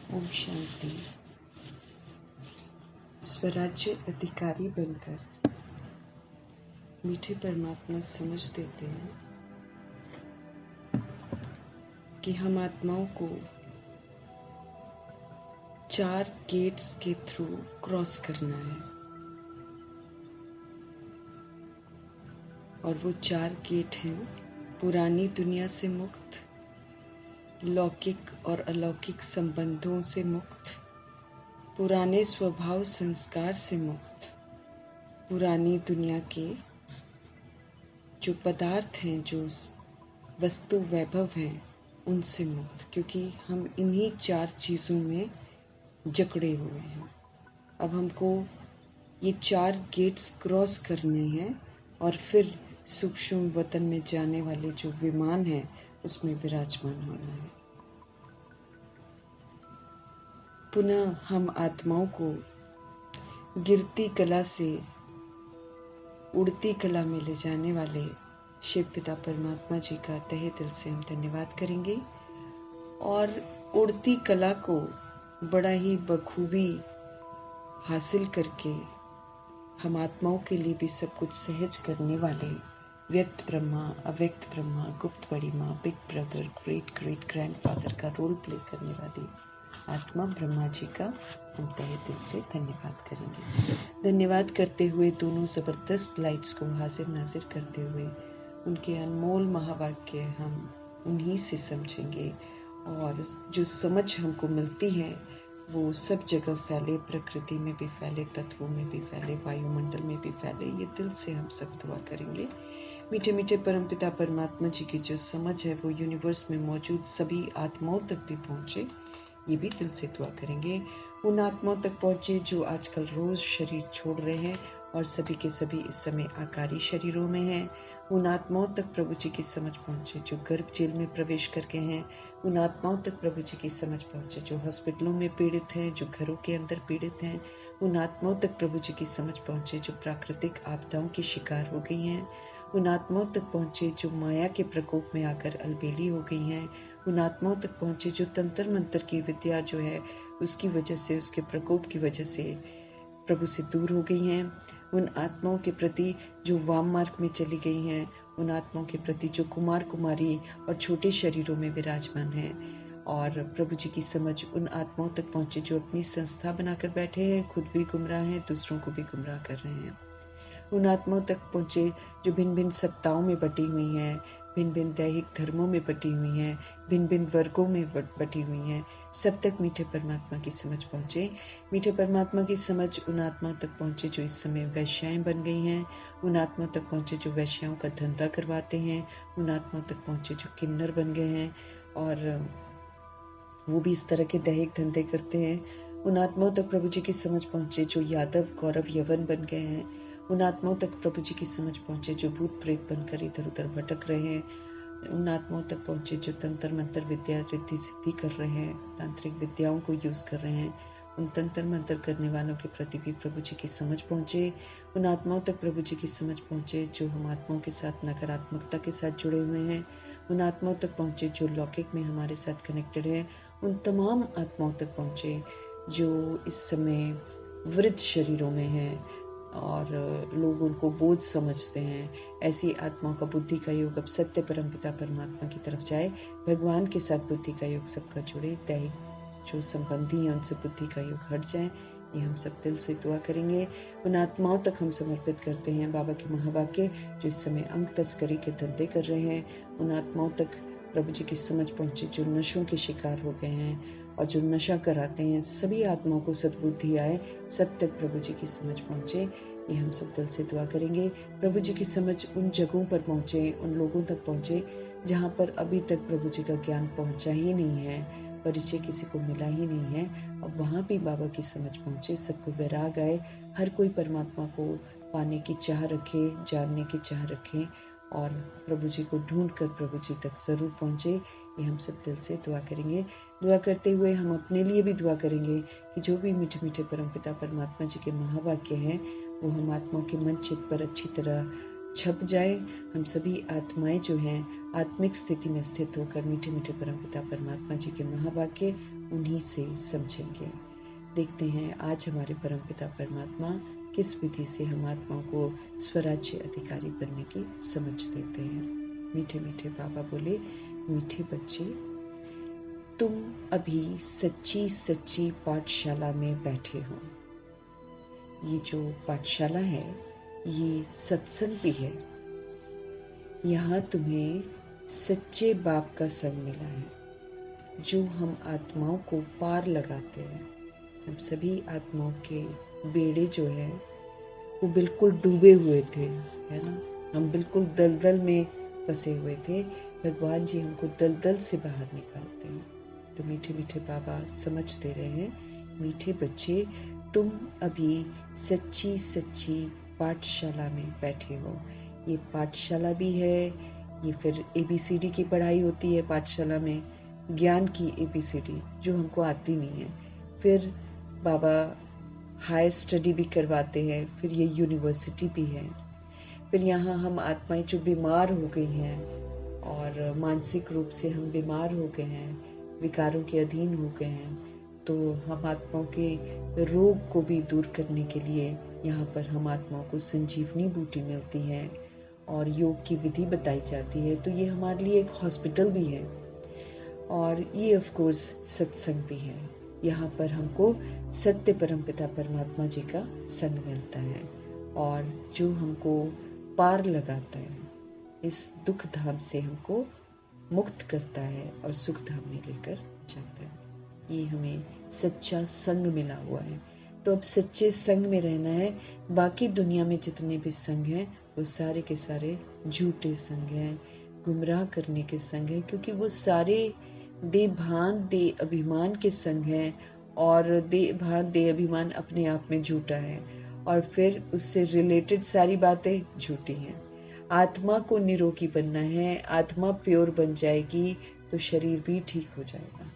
ओम शांति। स्वराज्य अधिकारी बनकर मीठे परमात्मा समझ देते हैं कि हम आत्माओं को 4 गेट्स के थ्रू क्रॉस करना है और वो 4 गेट हैं पुरानी दुनिया से मुक्त, लौकिक और अलौकिक संबंधों से मुक्त, पुराने स्वभाव संस्कार से मुक्त, पुरानी दुनिया के जो पदार्थ हैं, जो वस्तु वैभव हैं, उनसे मुक्त, क्योंकि हम इन्हीं 4 चीज़ों में जकड़े हुए हैं। अब हमको ये 4 गेट्स क्रॉस करने हैं और फिर सूक्ष्म वतन में जाने वाले जो विमान है उसमें विराजमान होना है। पुनः हम आत्माओं को गिरती कला से उड़ती कला में ले जाने वाले शिव पिता परमात्मा जी का तहे दिल से हम धन्यवाद करेंगे और उड़ती कला को बड़ा ही बखूबी हासिल करके हम आत्माओं के लिए भी सब कुछ सहज करने वाले व्यक्त ब्रह्मा, अव्यक्त ब्रह्मा, गुप्त बड़ी माँ, big brother, great great grandfather का रोल प्ले करने वाली आत्मा ब्रह्मा जी का हम तहे दिल से धन्यवाद करेंगे। धन्यवाद करते हुए दोनों ज़बरदस्त लाइट्स को हाजिर नाजिर करते हुए उनके अनमोल महावाक्य हम उन्हीं से समझेंगे और जो समझ हमको मिलती है वो सब जगह फैले, प्रकृति में भी फैले, तत्वों में भी फैले, वायुमंडल में भी फैले। ये दिल से हम सब दुआ करेंगे। मीठे मीठे परमपिता परमात्मा जी की जो समझ है वो यूनिवर्स में मौजूद सभी आत्माओं तक भी पहुँचे, ये भी दिल से दुआ करेंगे। उन आत्माओं तक पहुँचे जो आजकल रोज़ शरीर छोड़ रहे हैं और सभी के सभी इस समय आकारी शरीरों में हैं। उन आत्माओं तक प्रभु जी की समझ पहुँचे जो गर्भ जेल में प्रवेश करके हैं। उन आत्माओं तक प्रभु जी की समझ पहुँचे जो हॉस्पिटलों में पीड़ित हैं, जो घरों के अंदर पीड़ित हैं। उन आत्माओं तक प्रभु जी की समझ पहुँचे जो प्राकृतिक आपदाओं की शिकार हो गई हैं। उन आत्माओं तक पहुँचे जो माया के प्रकोप में आकर अलबेली हो गई हैं। उन आत्माओं तक पहुँचे जो तंत्र मंत्र की विद्या जो है उसकी वजह से, उसके प्रकोप की वजह से प्रभु से दूर हो गई हैं। उन आत्माओं के प्रति जो वाम मार्ग में चली गई हैं, उन आत्माओं के प्रति जो कुमार कुमारी और छोटे शरीरों में विराजमान हैं, और प्रभु जी की समझ उन आत्माओं तक पहुँचे जो अपनी संस्था बनाकर बैठे हैं, खुद भी गुमराह हैं, दूसरों को भी गुमराह कर रहे हैं। उन आत्माओं तक पहुँचे जो भिन्न भिन्न सत्ताओं में बटी हुई हैं, भिन्न भिन्न दैहिक धर्मों में बटी हुई हैं, भिन्न भिन्न वर्गों में बटी हुई हैं, सब तक मीठे परमात्मा की समझ पहुँचे। मीठे परमात्मा की समझ उन आत्माओं तक पहुँचे जो इस समय वैश्याएँ बन गई हैं, उन आत्माओं तक पहुँचे जो वैश्याओं का धंधा करवाते हैं, उन आत्माओं तक पहुँचे जो किन्नर बन गए हैं और वो भी इस तरह के दैहिक धंधे करते हैं। उन आत्माओं तक प्रभु जी की समझ पहुँचे जो यादव कौरव यवन बन गए हैं। उन आत्माओं तक प्रभु जी की समझ पहुँचे जो भूत प्रेत बनकर इधर उधर भटक रहे हैं। उन आत्माओं तक पहुँचे जो तंत्र मंत्र विद्या रिद्धि सिद्धि कर रहे हैं, तांत्रिक विद्याओं को यूज़ कर रहे हैं। उन तंत्र मंत्र करने वालों के प्रति भी प्रभु जी की समझ पहुँचे। उन आत्माओं तक प्रभु जी की समझ पहुँचे जो हम आत्माओं के साथ नकारात्मकता के साथ जुड़े हुए हैं। उन आत्माओं तक पहुँचे जो लौकिक में हमारे साथ कनेक्टेड है। उन तमाम आत्माओं तक पहुँचे जो इस समय वृद्ध शरीरों में हैं और लोग उनको बोझ समझते हैं। ऐसी आत्माओं का बुद्धि का योग अब सत्य परमपिता परमात्मा की तरफ जाए। भगवान के साथ बुद्धि का योग सबका जुड़े, दैहिक जो संबंधी हैं उनसे बुद्धि का योग हट जाए, ये हम सब दिल से दुआ करेंगे। उन आत्माओं तक हम समर्पित करते हैं बाबा के महावाक्य जो इस समय अंग तस्करी के धंधे कर रहे हैं। उन आत्माओं तक प्रभु जी की समझ पहुँचे जो नशों के शिकार हो गए हैं और जो नशा कराते हैं। सभी आत्माओं को सद्बुद्धि आए, सब तक प्रभु जी की समझ पहुँचे, ये हम सब दिल से दुआ करेंगे। प्रभु जी की समझ उन जगहों पर पहुँचे, उन लोगों तक पहुँचे जहाँ पर अभी तक प्रभु जी का ज्ञान पहुँचा ही नहीं है, परिचय किसी को मिला ही नहीं है। अब वहाँ भी बाबा की समझ पहुँचे, सबको वैराग आए, हर कोई परमात्मा को पाने की चाह रखे, जानने की चाह रखे और प्रभु जी को ढूंढ कर प्रभु जी तक ज़रूर पहुँचे, ये हम सब दिल से दुआ करेंगे। दुआ करते हुए हम अपने लिए भी दुआ करेंगे कि जो भी मीठे मीठे परमपिता परमात्मा जी के महावाक्य हैं वो हम आत्माओं के मन चित्त पर अच्छी तरह छप जाए। हम सभी आत्माएं जो हैं आत्मिक स्थिति में स्थित होकर मीठे मीठे परमपिता परमात्मा जी के महावाक्य उन्हीं से समझेंगे। देखते हैं आज हमारे परमपिता परमात्मा किस विधि से हम आत्माओं को स्वराज्य अधिकारी बनने की समझ देते हैं। मीठे मीठे बाबा बोले, मीठे बच्चे, तुम अभी सच्ची सच्ची पाठशाला में बैठे हो। ये जो पाठशाला है ये सत्संग भी है। यहाँ तुम्हें सच्चे बाप का संग मिला है, जो हम आत्माओं को पार लगाते हैं। हम सभी आत्माओं के बेड़े जो है वो बिल्कुल डूबे हुए थे, है ना। हम बिल्कुल दलदल में फंसे हुए थे। भगवान जी हमको दलदल से बाहर निकालते हैं। तो मीठे मीठे बाबा समझ दे रहे हैं, मीठे बच्चे, तुम अभी सच्ची सच्ची पाठशाला में बैठे हो। ये पाठशाला भी है, ये फिर ABCD की पढ़ाई होती है पाठशाला में, ज्ञान की ABCD जो हमको आती नहीं है। फिर बाबा हायर स्टडी भी करवाते हैं, फिर ये यूनिवर्सिटी भी है। फिर यहाँ हम आत्माएं जो बीमार हो गई हैं और मानसिक रूप से हम बीमार हो गए हैं, विकारों के अधीन हो गए हैं, तो हम आत्माओं के रोग को भी दूर करने के लिए यहाँ पर हम आत्माओं को संजीवनी बूटी मिलती है और योग की विधि बताई जाती है। तो ये हमारे लिए एक हॉस्पिटल भी है और ये ऑफ कोर्स सत्संग भी है। यहाँ पर हमको सत्य परमपिता परमात्मा जी का संग मिलता है और जो हमको पार लगाता है, इस दुख धाम से हमको मुक्त करता है और सुख धाम में लेकर जाता है। ये हमें सच्चा संग मिला हुआ है। तो अब सच्चे संग में रहना है। बाकी दुनिया में जितने भी संग हैं वो सारे के सारे झूठे संग हैं, गुमराह करने के संग हैं, क्योंकि वो सारे दे भान दे अभिमान के संग हैं और दे भान दे अभिमान अपने आप में झूठा है और फिर उससे रिलेटेड सारी बातें झूठी हैं। आत्मा को निरोगी बनना है, आत्मा प्योर बन जाएगी तो शरीर भी ठीक हो जाएगा।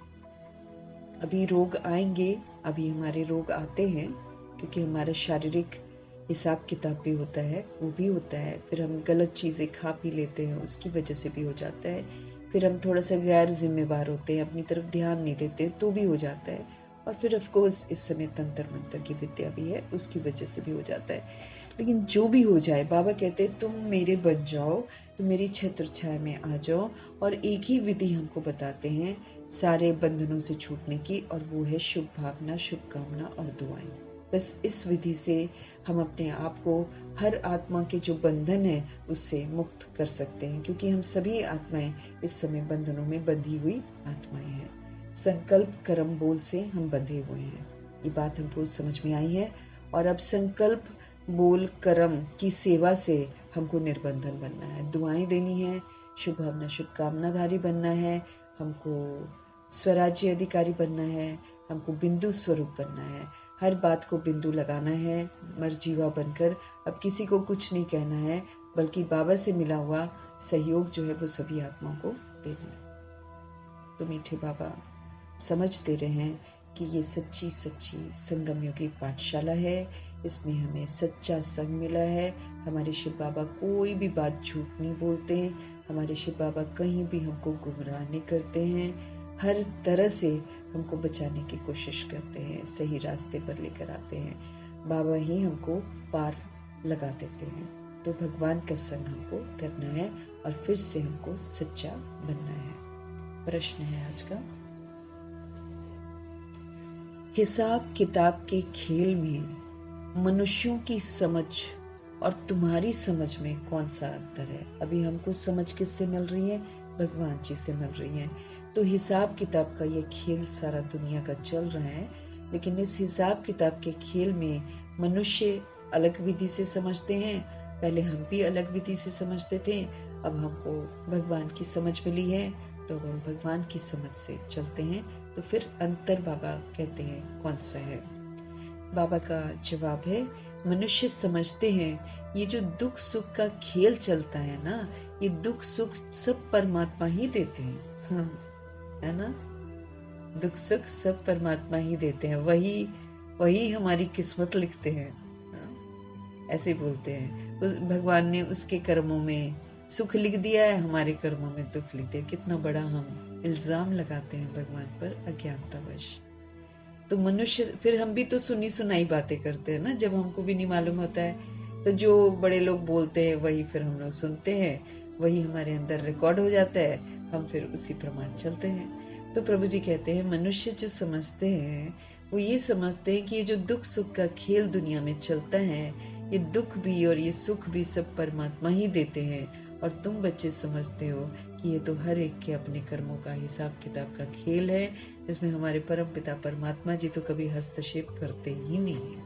अभी रोग आएंगे, अभी हमारे रोग आते हैं क्योंकि हमारा शारीरिक हिसाब किताब भी होता है, वो भी होता है। फिर हम गलत चीज़ें खा पी लेते हैं, उसकी वजह से भी हो जाता है। फिर हम थोड़ा सा गैर जिम्मेवार होते हैं, अपनी तरफ ध्यान नहीं देते तो भी हो जाता है। और फिर ऑफ कोर्स इस समय तंत्र मंत्र की विद्या भी है, उसकी वजह से भी हो जाता है। लेकिन जो भी हो जाए, बाबा कहते हैं तुम मेरे बन जाओ, तुम मेरी छत्र छाया में आ जाओ। और एक ही विधि हमको बताते हैं सारे बंधनों से छूटने की, और वो है शुभ भावना, शुभकामना और दुआएं। बस इस विधि से हम अपने आप को हर आत्मा के जो बंधन है उससे मुक्त कर सकते हैं, क्योंकि हम सभी आत्माएं इस समय बंधनों में बंधी हुई आत्माएं हैं। संकल्प कर्म बोल से हम बंधे हुए हैं, ये बात हमको समझ में आई है। और अब संकल्प बोल कर्म की सेवा से हमको निर्बंधन बनना है, दुआएं देनी है, शुभ भावना शुभकामनाधारी बनना है, हमको स्वराज्य अधिकारी बनना है, हमको बिंदु स्वरूप बनना है, हर बात को बिंदु लगाना है, मर्जीवा बनकर अब किसी को कुछ नहीं कहना है, बल्कि बाबा से मिला हुआ सहयोग जो है वो सभी आत्माओं को देना है। तो मीठे बाबा समझ दे रहे हैं कि ये सच्ची सच्ची संगम योगी पाठशाला है, इसमें हमें सच्चा संग मिला है। हमारे शिव बाबा कोई भी बात झूठ नहीं बोलते हैं, हमारे शिव बाबा कहीं भी हमको गुमराह नहीं करते हैं, हर तरह से हमको बचाने की कोशिश करते हैं, सही रास्ते पर लेकर आते हैं। बाबा ही हमको पार लगा देते हैं। तो भगवान का संग हमको करना है और फिर से हमको सच्चा बनना है। प्रश्न है आज का, हिसाब किताब के खेल में मनुष्यों की समझ और तुम्हारी समझ में कौन सा अंतर है? अभी हमको समझ किससे मिल रही है? भगवान जी से मिल रही है। तो हिसाब किताब का ये खेल सारा दुनिया का चल रहा है, लेकिन इस हिसाब किताब के खेल में मनुष्य अलग विधि से समझते हैं। पहले हम भी अलग विधि से समझते थे, अब हमको भगवान की समझ मिली है तो हम भगवान की समझ से चलते हैं। तो फिर अंतर बाबा कहते हैं कौन सा है? बाबा का जवाब है, मनुष्य समझते हैं ये जो दुख सुख का खेल चलता है ना, ये दुख सुख सब परमात्मा ही देते हैं। हाँ, है ना, दुख सुख सब परमात्मा ही देते हैं, वही हमारी किस्मत लिखते हैं। हाँ? ऐसे बोलते हैं भगवान ने उसके कर्मों में सुख लिख दिया है, हमारे कर्मों में दुख लिख दिया। कितना बड़ा हम इल्जाम लगाते हैं भगवान पर अज्ञानतावश। तो मनुष्य, फिर हम भी तो सुनी सुनाई बातें करते हैं ना, जब हमको भी नहीं मालूम होता है तो जो बड़े लोग बोलते हैं वही फिर हम लोग सुनते हैं, वही हमारे अंदर रिकॉर्ड हो जाता है, हम फिर उसी प्रमाण चलते हैं। तो प्रभु जी कहते हैं मनुष्य जो समझते हैं वो ये समझते हैं कि ये जो दुख सुख का खेल दुनिया में चलता है, ये दुख भी और ये सुख भी सब परमात्मा ही देते हैं, और तुम बच्चे समझते हो कि ये तो हर एक के अपने कर्मों का हिसाब किताब का खेल है, जिसमें हमारे परम पिता परमात्मा जी तो कभी हस्तक्षेप करते ही नहीं है।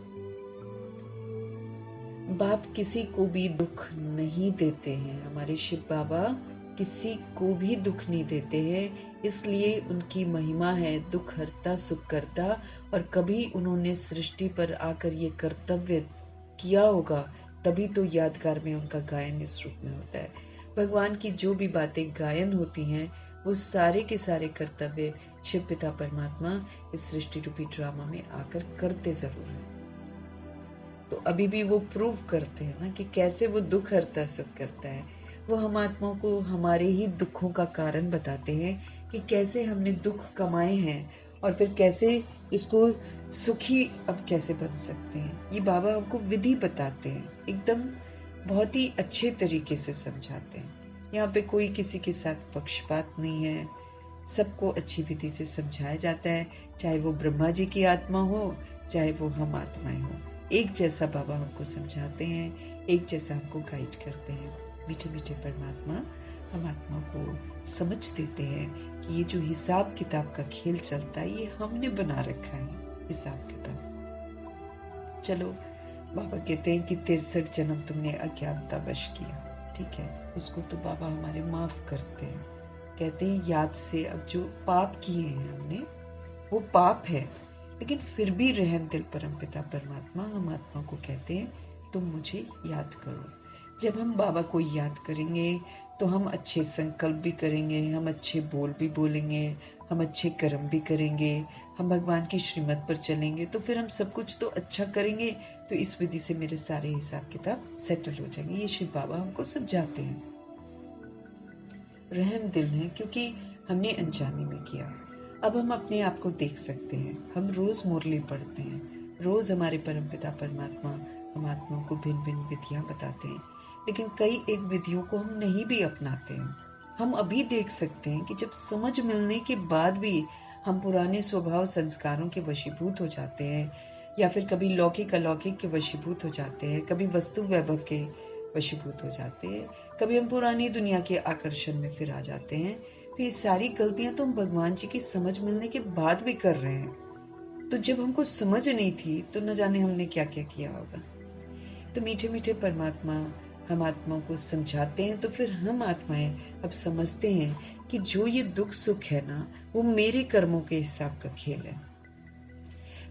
बाप किसी को भी दुख नहीं देते हैं, हमारे शिव बाबा किसी को भी दुख नहीं देते हैं, इसलिए उनकी महिमा है दुख हरता सुख करता। और कभी उन्होंने सृष्टि पर आकर ये कर्तव्य किया होगा, तभी तो यादगार में उनका गायन इस रूप में होता है। भगवान की जो भी बातें गायन होती हैं वो सारे के सारे कर्तव्य शिव पिता परमात्मा इस सृष्टि रूपी ड्रामा में आकर करते जरूर हैं। तो अभी भी वो प्रूव करते हैं ना कि कैसे वो दुख हरता सुख करता है। वो हम आत्माओं को हमारे ही दुखों का कारण बताते हैं कि कैसे हमने दुख कमाए हैं और फिर कैसे इसको सुखी अब कैसे बन सकते हैं। ये बाबा हमको विधि बताते हैं, एकदम बहुत ही अच्छे तरीके से समझाते हैं। यहाँ पे कोई किसी के साथ पक्षपात नहीं है, सबको अच्छी विधि से समझाया जाता है, चाहे वो ब्रह्मा जी की आत्मा हो चाहे वो हम आत्माएं हो। एक जैसा बाबा हमको समझाते हैं, एक जैसा हमको गाइड करते हैं। मीठे मीठे परमात्मा हम आत्मा को समझ देते हैं कि ये जो हिसाब किताब का खेल चलता है ये हमने बना रखा है हिसाब किताब। चलो बाबा कहते हैं कि 63 जन्म तुमने अज्ञानतावश किया, ठीक है, उसको तो बाबा हमारे माफ करते हैं। कहते हैं याद से अब जो पाप किए हैं हमने वो पाप है, लेकिन फिर भी रहम दिल परम पिता परमात्मा हम आत्मा को कहते हैं तुम मुझे याद करो। जब हम बाबा को याद करेंगे तो हम अच्छे संकल्प भी करेंगे, हम अच्छे बोल भी बोलेंगे, हम अच्छे कर्म भी करेंगे, हम भगवान की श्रीमत पर चलेंगे, तो फिर हम सब कुछ तो अच्छा करेंगे। तो इस विधि से मेरे सारे हिसाब किताब सेटल हो जाएंगे। ये शिव बाबा हमको समझाते हैं। रहम दिल है क्योंकि हमने अनजाने में किया। अब हम अपने आप को देख सकते हैं। हम रोज मुरली पढ़ते हैं, रोज हमारे परमपिता परमात्मा हम आत्माओं को भिन्न भिन्न विधियां बताते हैं, लेकिन कई एक विधियों को हम नहीं भी अपनाते हैं। हम अभी देख सकते हैं कि जब समझ मिलने के बाद भी हम पुराने स्वभाव संस्कारों के वशीभूत हो जाते हैं, या फिर कभी लौकिक अलौकिक के वशीभूत हो जाते हैं, कभी वस्तु वैभव के वशीभूत हो जाते हैं, कभी हम पुरानी दुनिया के आकर्षण में फिर आ जाते हैं। तो ये सारी गलतियां तो हम भगवान जी की समझ मिलने के बाद भी कर रहे हैं। तो जब हमको समझ नहीं थी तो न जाने हमने क्या क्या किया होगा। तो मीठे मीठे परमात्मा हम आत्माओं को समझाते हैं, तो फिर हम आत्माएं अब समझते हैं कि जो ये दुख सुख है ना, वो मेरे कर्मों के हिसाब का खेल है।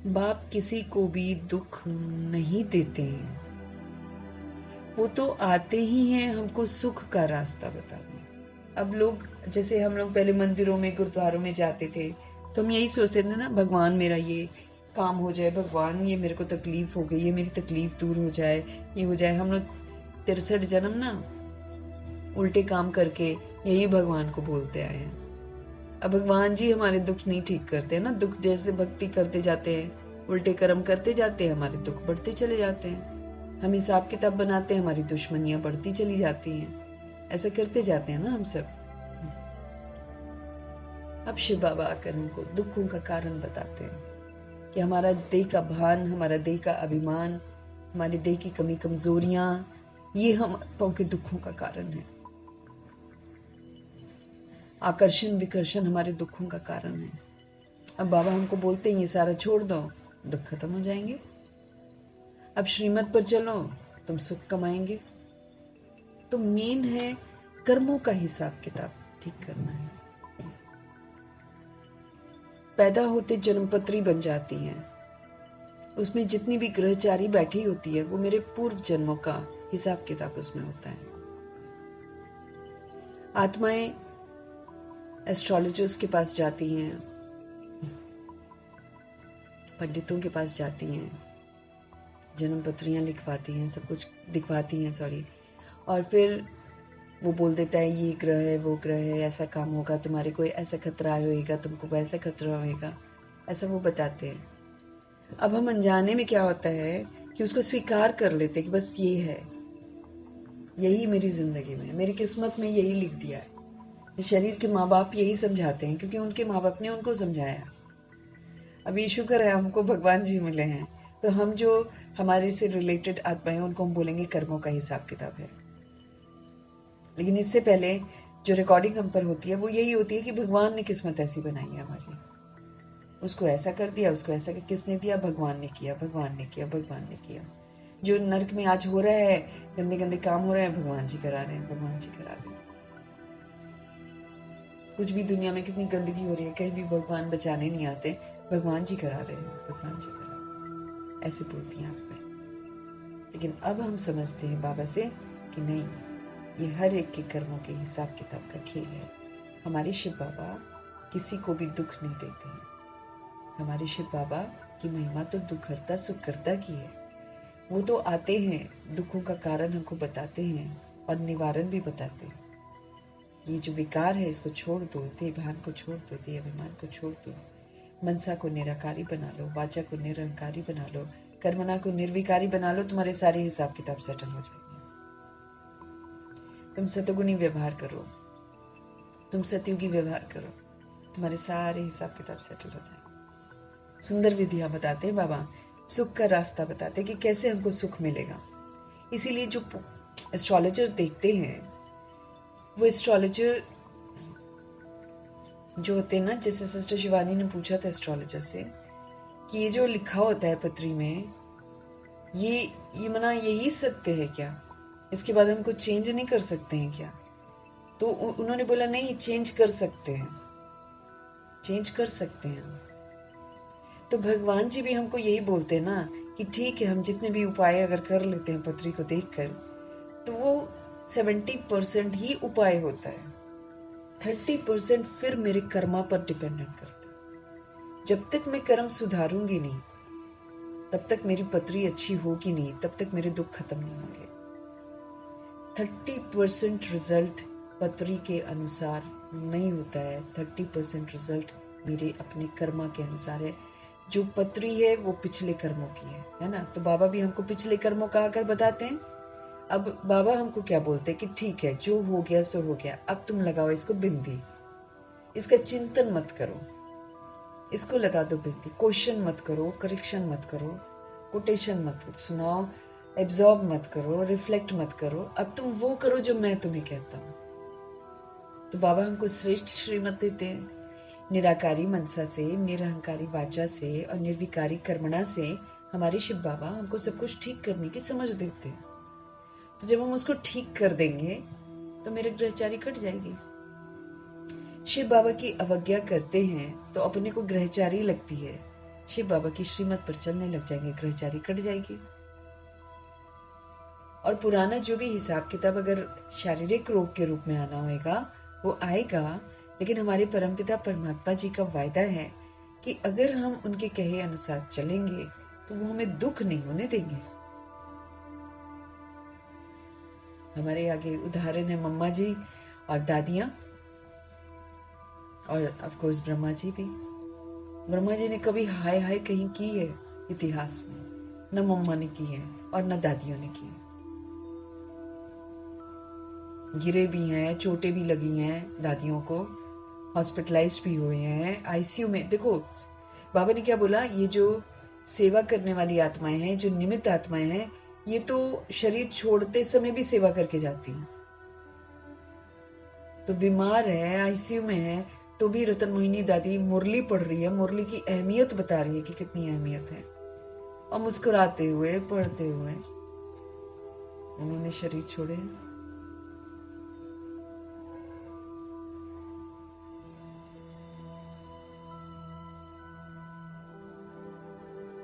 बाप किसी को भी दुख नहीं देते हैं, वो तो आते ही हैं हमको सुख का रास्ता बताने। अब लोग, जैसे हम लोग पहले मंदिरों में गुरुद्वारों में जाते थे तो हम यही सोचते थे ना, भगवान मेरा ये काम हो जाए, भगवान ये मेरे को तकलीफ हो गई है, मेरी तकलीफ दूर हो जाए, ये हो जाए। हम लोग 63 जन्म ना उल्टे काम करके यही भगवान को बोलते आए हैं। अब भगवान जी हमारे दुख नहीं ठीक करते हैं ना, दुख जैसे भक्ति करते जाते हैं, उल्टे कर्म करते जाते हैं, हमारे दुख बढ़ते चले जाते हैं। हम हिसाब किताब बनाते हैं, हमारी दुश्मनियां बढ़ती चली जाती हैं। ऐसा करते जाते हैं ना हम सब। अब शिव बाबा आकर हमको दुखों का कारण बताते हैं कि हमारा देह का भान, हमारा देह का अभिमान, हमारे देह की कमी कमजोरियां, ये हम आत्माओं के दुखों का कारण है। आकर्षण विकर्षण हमारे दुखों का कारण है। अब बाबा हमको बोलते हैं ये सारा छोड़ दो, दुख खत्म हो जाएंगे। अब श्रीमत पर चलो, तुम सुख कमाएंगे। तो मेन है कर्मों का हिसाब किताब ठीक करना है। पैदा होते जन्मपत्री बन जाती हैं, उसमें जितनी भी ग्रहचारी बैठी होती है वो मेरे पूर्व जन्मों का हिसाब किताब उसमें होता है। आत्माएं एस्ट्रोलॉजर्स के पास जाती हैं, पंडितों के पास जाती हैं, जन्म पत्रियां लिखवाती हैं, सब कुछ दिखवाती हैं, और फिर वो बोल देता है ये ग्रह है, वो ग्रह है, ऐसा काम होगा, तुम्हारे कोई ऐसा खतरा होएगा, तुमको वैसा खतरा होएगा, ऐसा वो बताते हैं। अब हम अनजाने में क्या होता है कि उसको स्वीकार कर लेते हैं कि बस ये है, यही मेरी जिंदगी में, मेरी किस्मत में यही लिख दिया है। शरीर के माँ बाप यही समझाते हैं क्योंकि उनके माँ बाप ने उनको समझाया। अभी शुक्र है हमको भगवान जी मिले हैं, तो हम जो हमारे से रिलेटेड आत्माएं उनको हम बोलेंगे कर्मों का हिसाब किताब है। लेकिन इससे पहले जो रिकॉर्डिंग हम पर होती है वो यही होती है कि भगवान ने किस्मत ऐसी बनाई है हमारी, उसको ऐसा कर दिया, उसको ऐसा कर, किसने दिया? भगवान ने किया, भगवान ने किया, भगवान ने किया। जो नरक में आज हो रहा है, गंदे गंदे काम हो रहे हैं, भगवान जी करा रहे हैं, भगवान जी करा रहे हैं। कुछ भी दुनिया में कितनी गंदगी हो रही है, कहीं भी भगवान बचाने नहीं आते, भगवान जी करा रहे हैं, भगवान जी करा रहे हैं, ऐसे बोलती हैं आप पे। लेकिन अब हम समझते हैं बाबा से कि नहीं, ये हर एक के कर्मों के हिसाब किताब का खेल है। हमारे शिव बाबा किसी को भी दुख नहीं देते हैं। हमारे शिव बाबा की महिमा तो दुख हरता सुख करता की है। वो तो आते हैं, दुखों का कारण हमको बताते हैं और निवारण भी बताते हैं। ये जो विकार है इसको छोड़ दो, देह भान को छोड़ दो, देह अभिमान को छोड़ दो, मनसा को निराकारी बना लो, वाचा को निरंकारी बना लो, कर्मणा को निर्विकारी बना लो, तुम्हारे सारे हिसाब किताब सेटल हो जाएंगे। तुम सतगुणी व्यवहार करो, तुम सतयुगी व्यवहार करो, तुम्हारे सारे हिसाब किताब सेटल हो जाएंगे। सुंदर विधियां बताते हैं बाबा, सुख का रास्ता बताते हैं कि कैसे हमको सुख मिलेगा। इसीलिए जो एस्ट्रोलॉजर देखते हैं, वो एस्ट्रोलॉजर जो होते हैं ना, जैसे सिस्टर शिवानी ने पूछा था एस्ट्रोलॉजर से कि ये जो लिखा होता है पत्री में, ये मना यही सत्य है क्या? इसके बाद हम कुछ चेंज नहीं कर सकते हैं क्या? तो उन्होंने बोला नहीं, चेंज कर सकते हैं, चेंज कर सकते हैं। तो भगवान जी भी हमको यही बोलते हैं ना कि ठीक है, हम जितने भी उपाय अगर कर लेते हैं पत्री को देखकर, तो वो 70% ही उपाय होता है, 30% फिर मेरे कर्मा पर डिपेंडेंट करता है। जब तक मैं कर्म सुधारूंगी नहीं, तब तक मेरी पत्री अच्छी होगी नहीं, तब तक मेरे दुख खत्म नहीं होंगे। 30% रिजल्ट पत्री के अनुसार नहीं होता है, 30% रिजल्ट मेरे अपने कर्मा के अनुसार है। जो पत्री है वो पिछले कर्मों की है ना? तो बाबा भी हमको पिछले कर्मों का आकर बताते हैं। अब बाबा हमको क्या बोलते हैं कि ठीक है, जो हो गया सो हो गया, अब तुम लगाओ इसको बिंदी, इसका चिंतन मत करो, इसको लगा दो बिंदी, क्वेश्चन मत करो, करेक्शन मत करो, कोटेशन मत सुनाओ, एब्जॉर्ब मत करो, रिफ्लेक्ट मत करो, अब तुम वो करो जो मैं तुम्हें कहता हूं। तो बाबा हमको श्रेष्ठ श्रीमत देते हैं। निराकारी मनसा से, निरहंकारी वाचा से और निर्विकारी कर्मणा से हमारे शिव बाबा हमको सब कुछ ठीक करने की समझ देते हैं। तो जब हम उसको ठीक कर देंगे तो मेरे ग्रहचारी कट जाएगी। शिव बाबा की अवज्ञा करते हैं तो अपने को ग्रहचारी लगती है, शिव बाबा की श्रीमत पर चलने लग जाएंगे, ग्रहचारी कट जाएगी। और पुराना जो भी हिसाब किताब अगर शारीरिक रोग के रूप में आना होगा वो आएगा, लेकिन हमारे परमपिता परमात्मा जी का वायदा है कि अगर हम उनके कहे अनुसार चलेंगे तो वो हमें दुख नहीं होने देंगे। हमारे आगे उदाहरण है मम्मा जी और दादियां, और ऑफ कोर्स ब्रह्मा जी भी। ब्रह्मा जी ने कभी हाय हाय कहीं की है इतिहास में? न मम्मा ने की है और न दादियों ने की है। गिरे भी हैं, चोटें भी लगी हैं दादियों को, हॉस्पिटलाइज्ड भी हुए हैं, आईसीयू में। देखो बाबा ने क्या बोला, ये जो सेवा करने वाली आत्माएं हैं, जो निमित्त आत्माएं हैं, ये तो शरीर छोड़ते समय भी सेवा करके जाती हैं। तो बीमार है, आईसीयू में है, तो भी रतन मोहिनी दादी मुरली पढ़ रही है, मुरली की अहमियत बता रही है कि कितनी अहमियत है, और मुस्कुराते हुए पढ़ते हुए उन्होंने शरीर छोड़े।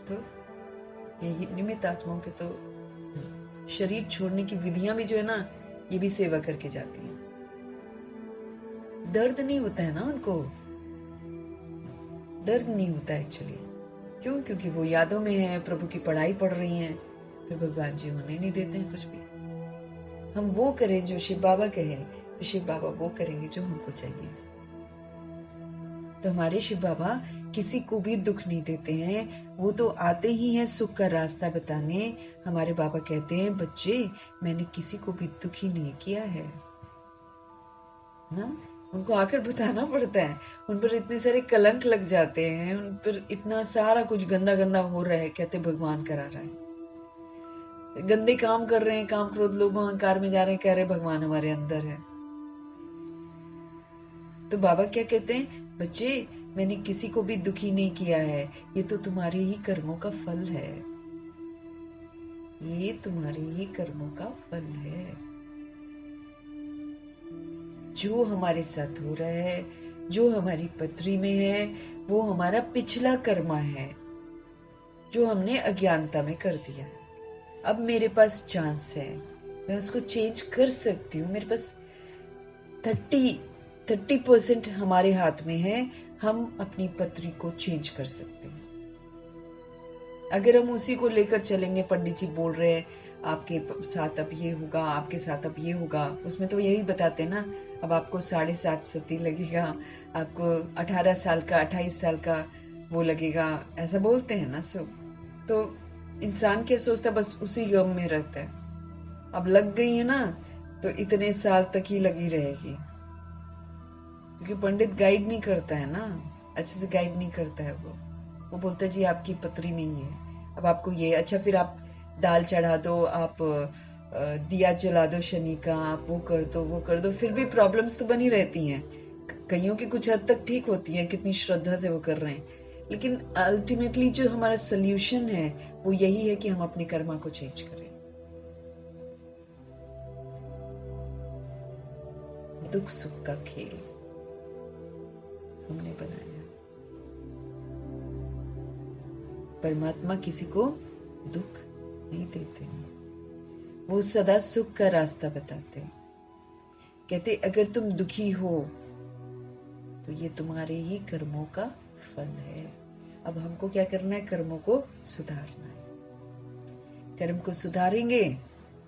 तो ये निमित्त आत्माओं के तो शरीर छोड़ने की विधियां भी जो है ना, ये भी सेवा करके जाती है। दर्द नहीं होता है ना उनको, दर्द नहीं होता एक्चुअली। क्यों? क्योंकि वो यादों में है, प्रभु की पढ़ाई पढ़ रही हैं, फिर भगवान जी होने नहीं देते हैं कुछ भी। हम वो करें जो शिव बाबा कहे, तो शिव बाबा वो करेंगे जो हमको चाहिए। तो हमारे शिव बाबा किसी को भी दुख नहीं देते हैं, वो तो आते ही हैं सुख का रास्ता बताने। हमारे बाबा कहते हैं, बच्चे मैंने किसी को भी दुखी नहीं किया है ना। उनको आकर बताना पड़ता है, उन पर इतने सारे कलंक लग जाते हैं, उन पर इतना सारा कुछ गंदा गंदा हो रहा है, कहते भगवान करा रहा है। गंदे काम कर रहे हैं, काम क्रोध लोभ अहंकार में जा रहे हैं, कह रहे भगवान हमारे अंदर है। तो बाबा क्या कहते हैं, बच्चे मैंने किसी को भी दुखी नहीं किया है, ये तो तुम्हारे ही कर्मों का फल है, ये तुम्हारे ही कर्मों का फल है। जो हमारे साथ हो रहा है, जो हमारी पत्री में है, वो हमारा पिछला कर्मा है जो हमने अज्ञानता में कर दिया है। अब मेरे पास चांस है, मैं उसको चेंज कर सकती हूँ। मेरे पास 30% हमारे हाथ में है, हम अपनी पत्री को चेंज कर सकते हैं। अगर हम उसी को लेकर चलेंगे, पंडित जी बोल रहे हैं आपके साथ अब ये होगा, आपके साथ अब ये होगा, उसमें तो यही बताते हैं ना, अब आपको 7.5 सती लगेगा, आपको 18 साल का 28 साल का वो लगेगा, ऐसा बोलते हैं ना सब। तो इंसान क्या सोचता है, बस उसी गम में रहता है। अब लग गई है ना, तो इतने साल तक ही लगी रहेगी, क्योंकि पंडित गाइड नहीं करता है ना, अच्छे से गाइड नहीं करता है। वो बोलता है जी आपकी पत्री में ही है, अब आपको ये, अच्छा फिर आप दाल चढ़ा दो, आप दिया जला दो शनि का, आप वो कर दो, फिर भी प्रॉब्लम्स तो बनी रहती हैं। कईयों की कुछ हद तक ठीक होती है, कितनी श्रद्धा से वो कर रहे हैं, लेकिन अल्टीमेटली जो हमारा सोल्यूशन है वो यही है कि हम अपने कर्मा को चेंज करें। दुख सुख का खेल हमने बनाया। परमात्मा किसी को दुख नहीं देते हैं, वो सदा सुख का रास्ता बताते हैं। कहते अगर तुम दुखी हो तो ये तुम्हारे ही कर्मों का फल है। अब हमको क्या करना है, कर्मों को सुधारना है। कर्म को सुधारेंगे,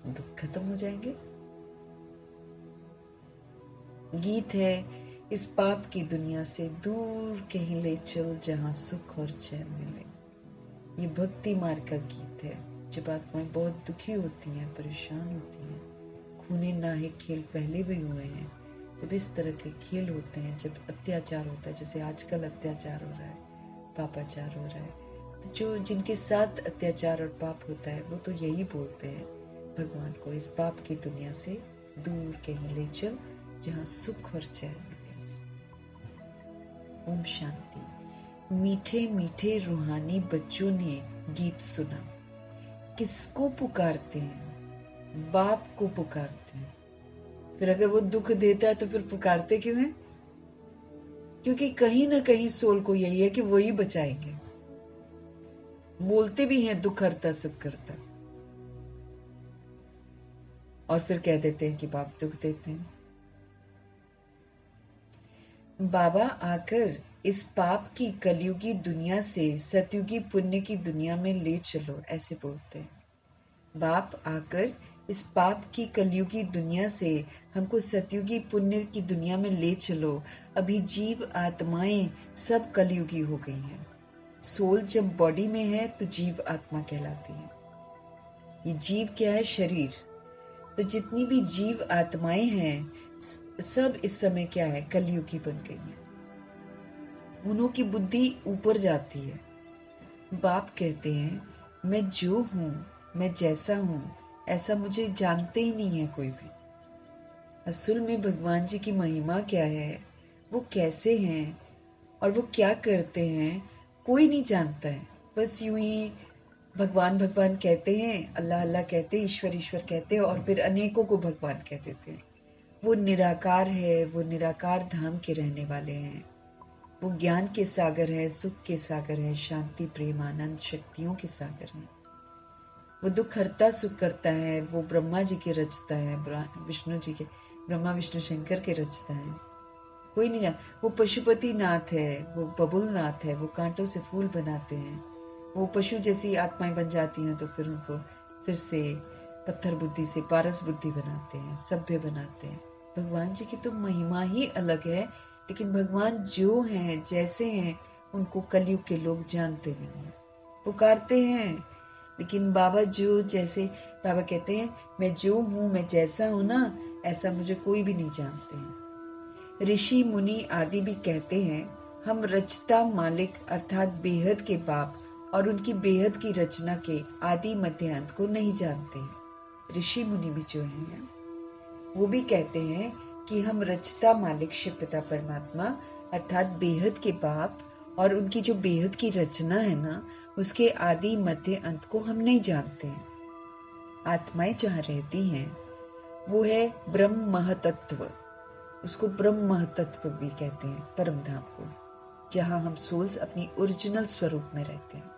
दुख खत्म हो जाएंगे। गीत है, इस पाप की दुनिया से दूर कहीं ले चल, जहां सुख और चैन मिले। ये भक्ति मार्ग का गीत है। जब आत्माएं बहुत दुखी होती हैं, परेशान होती हैं, खूने नाहे खेल पहले भी हुए हैं, जब इस तरह के खेल होते हैं, जब अत्याचार होता है, जैसे आजकल अत्याचार हो रहा है, पापाचार हो रहा है, तो जो जिनके साथ अत्याचार और पाप होता है वो तो यही बोलते हैं भगवान को, इस पाप की दुनिया से दूर कहीं ले चल, जहां सुख और चैन मिले। ओम शांति। मीठे मीठे रूहानी बच्चों ने गीत सुना। किसको पुकारते हैं? बाप को पुकारते हैं। फिर अगर वो दुख देता है तो फिर पुकारते क्यों हैं? क्योंकि कहीं ना कहीं सोल को यही है कि वही बचाएंगे। बोलते भी हैं दुख हरता सुख करता, और फिर कह देते हैं कि बाप दुख देते हैं। बाबा आकर इस पाप की कलयुगी दुनिया से सतयुगी पुण्य की दुनिया में ले चलो, ऐसे बोलते हैं। बाप आकर इस पाप की कलयुगी दुनिया से हमको सतयुगी पुण्य की दुनिया में ले चलो। अभी जीव आत्माएं सब कलयुगी हो गई हैं। सोल जब बॉडी में है तो जीव आत्मा कहलाती है। ये जीव क्या है? शरीर। तो जितनी भी जीव आत्माएं हैं सब इस समय क्या है? कलयुगी बन गई हैं। उन्हों की बुद्धि ऊपर जाती है। बाप कहते हैं मैं जो हूं, मैं जैसा हूं, ऐसा मुझे जानते ही नहीं है कोई भी। असल में भगवान जी की महिमा क्या है, वो कैसे हैं और वो क्या करते हैं, कोई नहीं जानता है। बस यूं ही भगवान भगवान कहते हैं, अल्लाह अल्लाह कहते हैं, ईश्वर ईश्वर कहते हैं, और फिर अनेकों को भगवान कह देते हैं। वो निराकार है, वो निराकार धाम के रहने वाले हैं। वो ज्ञान के सागर है, सुख के सागर है, शांति प्रेम आनंद शक्तियों के सागर है। वो दुख हरता सुख करता है। वो ब्रह्मा जी के रचता है, विष्णु जी के, ब्रह्मा विष्णु शंकर के रचता है। कोई नहीं जान। वो पशुपति नाथ है, वो बबुल नाथ है, वो कांटों से फूल बनाते हैं। वो पशु जैसी आत्माएं बन जाती हैं तो फिर उनको फिर से पत्थर बुद्धि से पारस बुद्धि बनाते हैं, सभ्य बनाते हैं। भगवान जी की तो महिमा ही अलग है, लेकिन भगवान जो हैं, जैसे हैं, उनको कलयुग के लोग जानते नहीं हैं। पुकारते हैं, लेकिन बाबा जो जैसे, बाबा कहते हैं मैं जो हूँ, मैं जैसा हूँ ना, ऐसा मुझे कोई भी नहीं जानते हैं। ऋषि मुनि आदि भी कहते हैं हम रचता मालिक अर्थात बेहद के बाप और उनकी बेहद की रचना के आदि मध्य अंत को नहीं जानते हैं। ऋषि मुनि भी जो हैं वो भी कहते हैं कि हम रचता मालिक शिव पिता परमात्मा अर्थात बेहद के बाप और उनकी जो बेहद की रचना है ना, उसके आदि मध्य अंत को हम नहीं जानते हैं। आत्माएं जहाँ रहती हैं वो है ब्रह्म महतत्व, उसको ब्रह्म महतत्व भी कहते हैं, परम धाम को, जहां हम सोल्स अपनी ओरिजिनल स्वरूप में रहते हैं।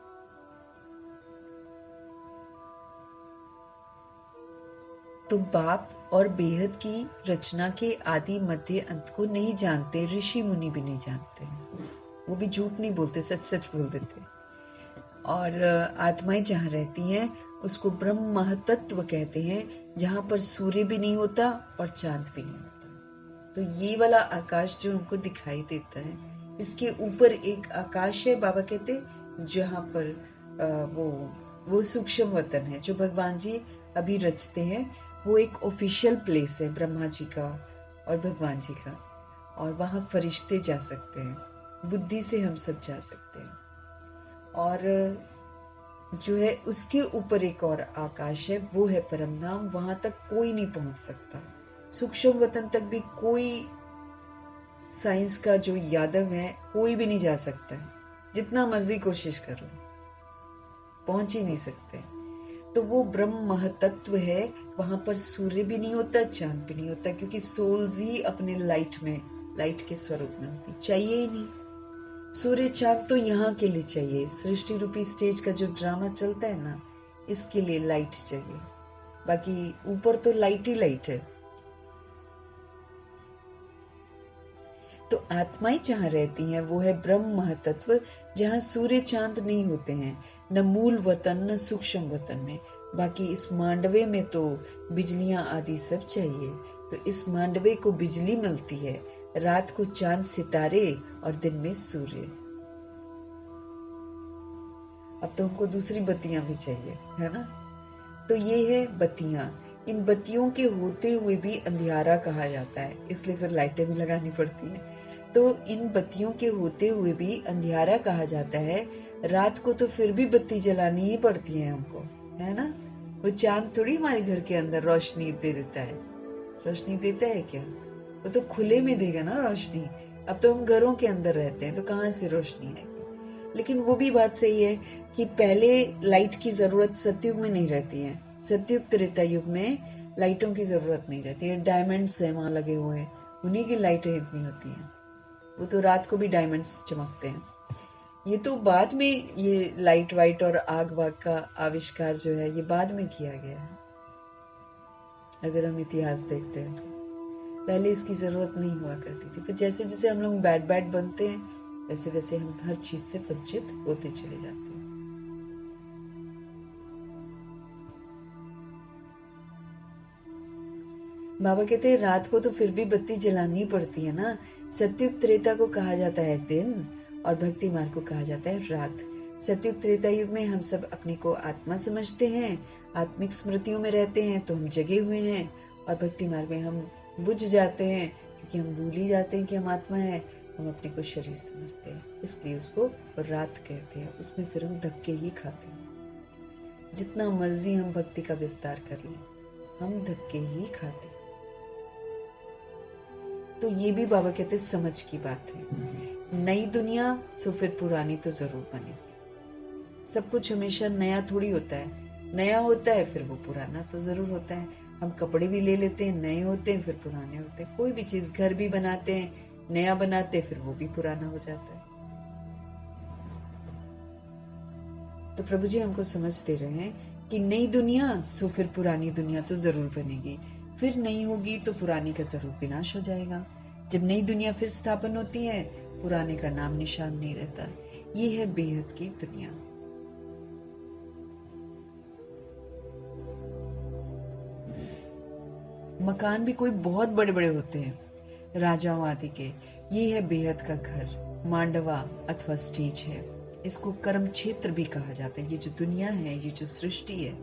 तो बाप और बेहद की रचना के आदि मध्य अंत को नहीं जानते, ऋषि मुनि भी नहीं जानते हैं। वो भी झूठ नहीं बोलते, सच सच बोल देते। और आत्माएं जहाँ रहती हैं उसको ब्रह्म महतत्व कहते हैं, जहां पर सूर्य भी नहीं होता और चांद भी नहीं होता। तो ये वाला आकाश जो उनको दिखाई देता है, इसके ऊपर एक आकाश है, बाबा कहते जहां पर वो सूक्ष्म वतन है जो भगवान जी अभी रचते हैं। वो एक ऑफिशियल प्लेस है ब्रह्मा जी का और भगवान जी का, और वहां फरिश्ते जा सकते हैं, बुद्धि से हम सब जा सकते हैं। और जो है उसके ऊपर एक और आकाश है, वो है परम धाम, वहां तक कोई नहीं पहुंच सकता। सूक्ष्म वतन तक भी कोई साइंस का जो यादव है कोई भी नहीं जा सकता है, जितना मर्जी कोशिश कर लो पहुंच ही नहीं सकते। तो वो ब्रह्म महतत्व है, वहां पर सूर्य भी नहीं होता, चांद भी नहीं होता, क्योंकि सोल्स ही अपने लाइट में, लाइट के स्वरूप में होती, चाहिए ही नहीं। सूर्य चांद तो यहाँ के लिए चाहिए, सृष्टि रूपी स्टेज का जो ड्रामा चलता है ना, इसके लिए लाइट चाहिए, बाकी ऊपर तो लाइट ही लाइट है। तो आत्माएं जहाँ रहती हैं वो है ब्रह्म महतत्व, जहाँ सूर्य चांद नहीं होते हैं, न मूल वतन न सूक्ष्म वतन में। बाकी इस मांडवे में तो बिजलियां आदि सब चाहिए, तो इस मांडवे को बिजली मिलती है, रात को चांद सितारे और दिन में सूर्य। अब तो हमको दूसरी बत्तियां भी चाहिए, है ना। तो ये है बत्तियां। इन बत्तियों के होते हुए भी अंधियारा कहा जाता है, इसलिए फिर लाइटें भी लगानी पड़ती हैं। तो इन बत्तियों के होते हुए भी अंधियारा कहा जाता है। रात को तो फिर भी बत्ती जलानी ही पड़ती है हमको, है ना। वो चांद थोड़ी हमारे घर के अंदर रोशनी दे देता है, रोशनी देता है क्या? वो तो खुले में देगा ना रोशनी। अब तो हम घरों के अंदर रहते हैं, तो कहाँ से रोशनी आएगी? लेकिन वो भी बात सही है कि पहले लाइट की जरूरत सतयुग में नहीं रहती है। सतयुग त्रेता युग में लाइटों की जरूरत नहीं रहती है, डायमंड्स है वहां लगे हुए, उन्हीं की लाइटें इतनी होती हैं। वो तो रात को भी डायमंड्स चमकते हैं। ये तो बाद में, ये लाइट वाइट और आग वाग का आविष्कार जो है ये बाद में किया गया है। अगर हम इतिहास देखते हैं तो पहले इसकी जरूरत नहीं हुआ करती थी। फिर जैसे जैसे हम लोग बैड बैड बनते हैं, वैसे वैसे हम हर चीज से वंचित होते चले जाते हैं। बाबा कहते हैं रात को तो फिर भी बत्ती जलानी पड़ती है ना। सतयुग त्रेता को कहा जाता है दिन और भक्ति मार्ग को कहा जाता है रात। सतयुग त्रेता युग में हम सब अपने को आत्मा समझते हैं, आत्मिक स्मृतियों में रहते हैं, तो हम जगे हुए हैं। और भक्ति मार्ग में हम बुझ जाते हैं, क्योंकि हम भूल ही जाते हैं कि हम आत्मा है, हम अपने को शरीर समझते हैं, इसलिए उसको रात कहते हैं। उसमें फिर हम धक्के ही खाते हैं, जितना मर्जी हम भक्ति का विस्तार कर लें, हम धक्के ही खाते हैं। तो ये भी बाबा कहते समझ की बात है। नई दुनिया सो फिर पुरानी तो जरूर बनेगी। सब कुछ हमेशा नया थोड़ी होता है, नया होता है फिर वो पुराना तो जरूर होता है। हम कपड़े भी ले लेते हैं, नए होते हैं फिर पुराने होते हैं। कोई भी चीज, घर भी बनाते हैं, नया बनाते हैं फिर वो भी पुराना हो जाता है। तो प्रभु जी हमको समझ दे रहे हैं कि नई दुनिया सो फिर पुरानी दुनिया तो जरूर बनेगी, फिर नहीं होगी तो पुरानी का जरूर विनाश हो जाएगा। जब नई दुनिया फिर स्थापन होती है, पुराने का नाम निशान नहीं रहता। ये है बेहद की दुनिया। मकान भी कोई बहुत बड़े बड़े होते हैं, राजाओं आदि के। ये है बेहद का घर, मांडवा अथवा स्टेज है। इसको कर्म क्षेत्र भी कहा जाता है। ये जो दुनिया है, ये जो सृष्टि है,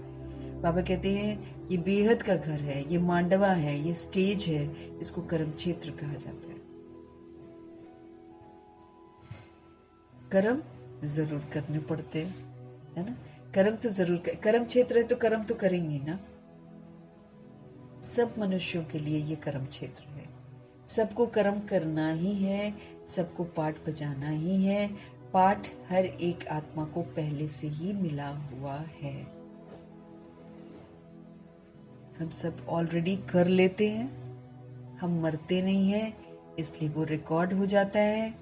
बाबा कहते हैं ये बेहद का घर है, ये मांडवा है, ये स्टेज है, इसको कर्म क्षेत्र कहा जाता है। कर्म जरूर करने पड़ते हैं, है ना। कर्म तो जरूर कर्म क्षेत्र है तो कर्म तो करेंगे ना। सब मनुष्यों के लिए ये कर्म क्षेत्र है। सबको कर्म करना ही है, सबको पाठ बजाना ही है। पाठ हर एक आत्मा को पहले से ही मिला हुआ है। हम सब ऑलरेडी कर लेते हैं, हम मरते नहीं हैं, इसलिए वो रिकॉर्ड हो जाता है।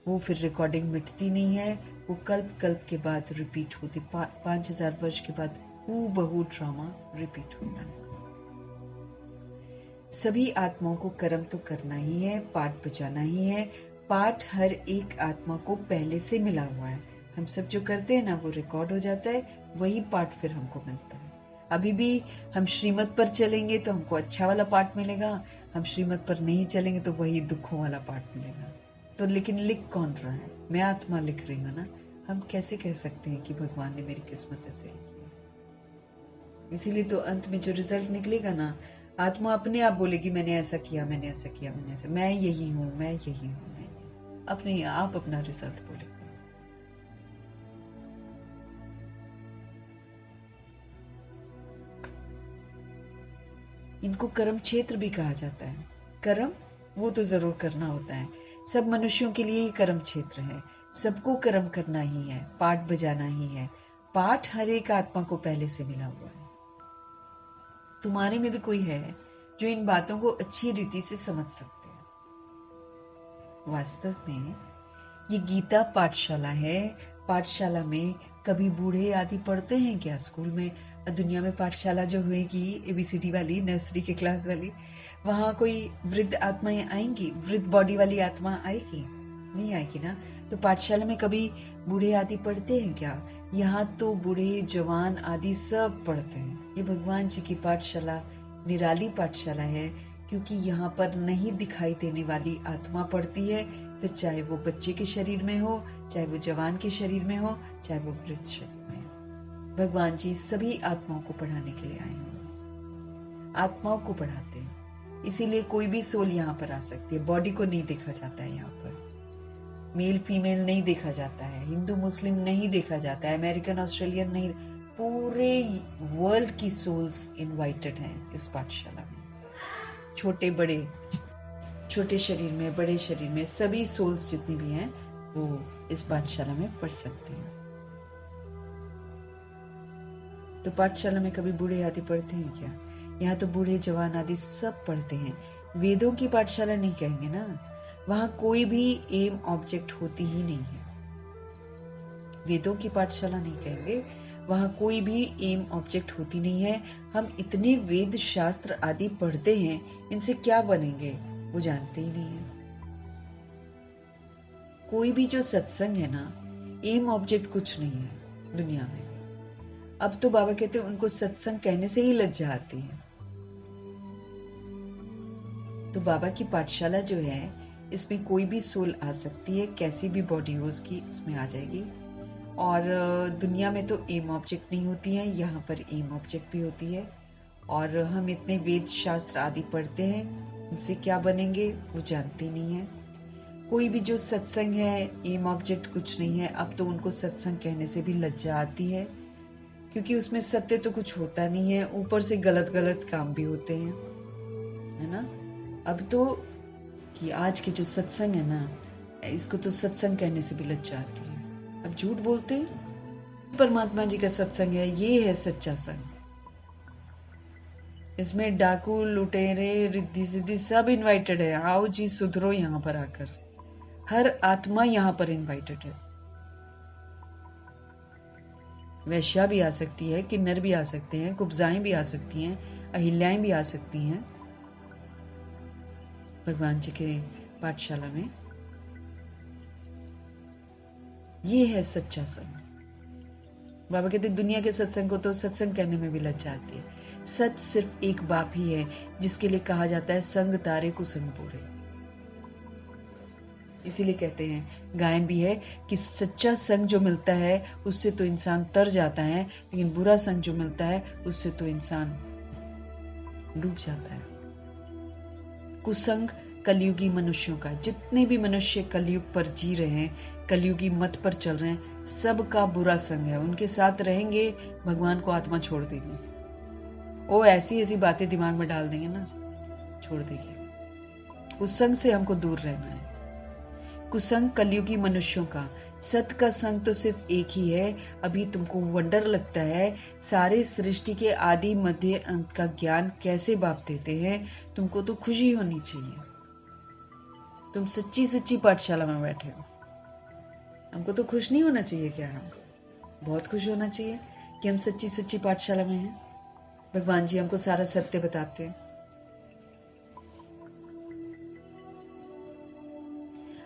वो फिर रिकॉर्डिंग मिटती नहीं है, वो कल्प कल्प के बाद रिपीट होती। 5000 वर्ष के बाद हूबहू ड्रामा रिपीट होता है। सभी आत्माओं को कर्म तो करना ही है, पाठ बजाना ही है। पाठ हर एक आत्मा को पहले से मिला हुआ है। हम सब जो करते हैं ना, वो रिकॉर्ड हो जाता है, वही पाठ फिर हमको मिलता है। अभी भी हम श्रीमत पर चलेंगे तो हमको अच्छा वाला पाठ मिलेगा, हम श्रीमत पर नहीं चलेंगे तो वही दुखों वाला पाठ मिलेगा। तो लेकिन लिख कौन रहा है? मैं आत्मा लिख रही हूँ ना। हम कैसे कह सकते हैं कि भगवान ने मेरी किस्मत ऐसे लिखी है? इसीलिए तो अंत में जो रिजल्ट निकलेगा ना, आत्मा अपने आप बोलेगी मैंने ऐसा किया, मैंने ऐसा किया, मैंने ऐसा, मैं यही हूँ, मैं यही हूँ, मैं अपने आप अपना रिजल्ट बोलेगा। इनको कर्म क्षेत्र भी कहा जाता है। कर्म वो तो जरूर करना होता है। सब मनुष्यों के लिए ये कर्म क्षेत्र है। सबको कर्म करना ही है, पाठ बजाना ही है। पाठ हर एक आत्मा को पहले से मिला हुआ है। तुम्हारे में भी कोई है जो इन बातों को अच्छी रीति से समझ सकते हैं। वास्तव में ये गीता पाठशाला है। पाठशाला में कभी बूढ़े आदि पढ़ते हैं क्या स्कूल में? दुनिया में पाठशाला जो होगी ABCD वाली, नर्सरी के क्लास वाली, वहां कोई वृद्ध आत्माएं आएंगी? वृद्ध बॉडी वाली आत्मा आएगी? नहीं आएगी ना। तो पाठशाला में कभी बूढ़े आदि पढ़ते हैं क्या? यहाँ तो बूढ़े जवान आदि सब पढ़ते हैं। ये भगवान जी की पाठशाला निराली पाठशाला है, क्योंकि यहाँ पर नहीं दिखाई देने वाली आत्मा पढ़ती है। फिर चाहे वो बच्चे के शरीर में हो, चाहे वो जवान के शरीर में हो, चाहे वो वृद्ध शरीर में हो, भगवान जी सभी आत्माओं को पढ़ाने के लिए आए हैं। आत्माओं को पढ़ाते हैं। इसीलिए कोई भी सोल यहाँ पर आ सकती है। बॉडी को नहीं देखा जाता है यहाँ पर, मेल फीमेल नहीं देखा जाता है, हिंदू मुस्लिम नहीं देखा जाता है, अमेरिकन ऑस्ट्रेलियन नहीं। पूरे वर्ल्ड की सोल्स इनवाइटेड हैं इस पाठशाला में। छोटे बड़े, छोटे शरीर में, बड़े शरीर में, सभी सोल्स जितनी भी हैं वो इस पाठशाला में पढ़ सकते हैं। तो पाठशाला में कभी बूढ़े आदि पढ़ते हैं क्या? यहाँ तो बूढ़े जवान आदि सब पढ़ते हैं। वेदों की पाठशाला नहीं कहेंगे ना, वहां कोई भी एम ऑब्जेक्ट होती ही नहीं है। वेदों की पाठशाला नहीं कहेंगे, वहां कोई भी एम ऑब्जेक्ट होती नहीं है। हम इतने वेद शास्त्र आदि पढ़ते हैं, इनसे क्या बनेंगे वो जानते ही नहीं है। कोई भी जो सत्संग है ना, एम ऑब्जेक्ट कुछ नहीं है दुनिया में। अब तो बाबा कहते हैं उनको सत्संग कहने से ही लज्जा आती है। तो बाबा की पाठशाला जो है, इसमें कोई भी सोल आ सकती है, कैसी भी बॉडी हो उसकी, उसमें आ जाएगी। और दुनिया में तो एम ऑब्जेक्ट नहीं होती है, यहाँ पर एम ऑब्जेक्ट भी होती है। और हम इतने वेद शास्त्र आदि पढ़ते हैं, इनसे क्या बनेंगे वो जानते नहीं है। कोई भी जो सत्संग है, एम ऑब्जेक्ट कुछ नहीं है। अब तो उनको सत्संग कहने से भी लज्जा आती है, क्योंकि उसमें सत्य तो कुछ होता नहीं है, ऊपर से गलत गलत काम भी होते हैं, है ना। अब तो कि आज के जो सत्संग है ना, इसको तो सत्संग कहने से भी लज्जा आती है। अब झूठ बोलते हैं। परमात्मा जी का सत्संग है, ये है सच्चा संग। इसमें डाकू, लुटेरे, रिद्धि सिद्धि सब इनवाइटेड है। आओ जी सुधरो, यहाँ पर आकर हर आत्मा यहाँ पर इनवाइटेड है। वैश्या भी आ सकती है, किन्नर भी आ सकते हैं, कुब्जाएं भी आ सकती हैं, अहिल्याएं भी आ सकती हैं भगवान जी के पाठशाला में। ये है सच्चा संग। बाबा कहते दुनिया के सत्संग को तो सत्संग कहने में भी लज्जा आती है। सच सिर्फ एक बाप ही है जिसके लिए कहा जाता है संग तारे को संग पूरे। इसीलिए कहते हैं, गायन भी है कि सच्चा संग जो मिलता है उससे तो इंसान तर जाता है, लेकिन बुरा संग जो मिलता है उससे तो इंसान डूब जाता है। कुसंग कलयुगी मनुष्यों का, जितने भी मनुष्य कलयुग पर जी रहे हैं, कलयुगी मत पर चल रहे हैं, सबका बुरा संग है। उनके साथ रहेंगे, भगवान को आत्मा छोड़ देगी। वो ऐसी ऐसी बातें दिमाग में डाल देंगे ना, छोड़ देगी। कुसंग से हमको दूर रहना है। कुसंग कलयुगी मनुष्यों का, सत का संग तो सिर्फ एक ही है। अभी तुमको वंडर लगता है सारे सृष्टि के आदि मध्य अंत का ज्ञान कैसे बाप देते हैं। तुमको तो खुशी होनी चाहिए, तुम सच्ची सच्ची पाठशाला में बैठे हो। हमको तो खुश नहीं होना चाहिए क्या? हमको बहुत खुश होना चाहिए कि हम सच्ची सच्ची पाठशाला में हैं। भगवान जी हमको सारा सत्य बताते हैं।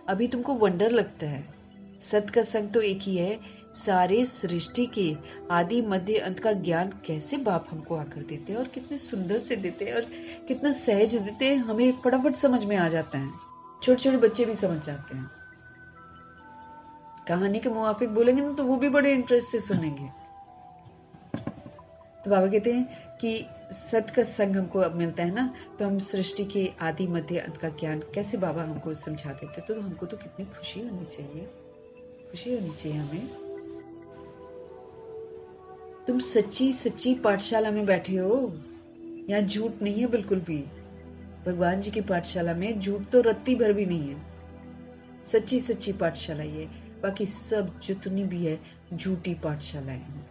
अभी तुमको वंडर लगता है, सत का संग तो एक ही है। सारे सृष्टि के आदि मध्य अंत का ज्ञान कैसे बाप हमको आकर देते हैं, और कितने सुंदर से देते हैं, और कितना सहज देते हैं। हमें फटाफट समझ में आ जाता है, छोटे छोटे बच्चे भी समझ जाते हैं। कहानी के मुवाफिक बोलेंगे ना तो वो भी बड़े इंटरेस्ट से सुनेंगे। तो बाबा कहते हैं कि सत का संग हमको अब मिलता है ना, तो हम सृष्टि के आदि मध्य अंत का ज्ञान कैसे बाबा हमको समझा देते। तो हमको तो कितनी खुशी होनी चाहिए, खुशी होनी चाहिए हमें। तुम सच्ची सच्ची पाठशाला में बैठे हो, यहाँ झूठ नहीं है बिल्कुल भी। भगवान जी की पाठशाला में झूठ तो रत्ती भर भी नहीं है। सच्ची सच्ची पाठशाला ये, बाकी सब जितनी भी है झूठी पाठशालाएं हैं।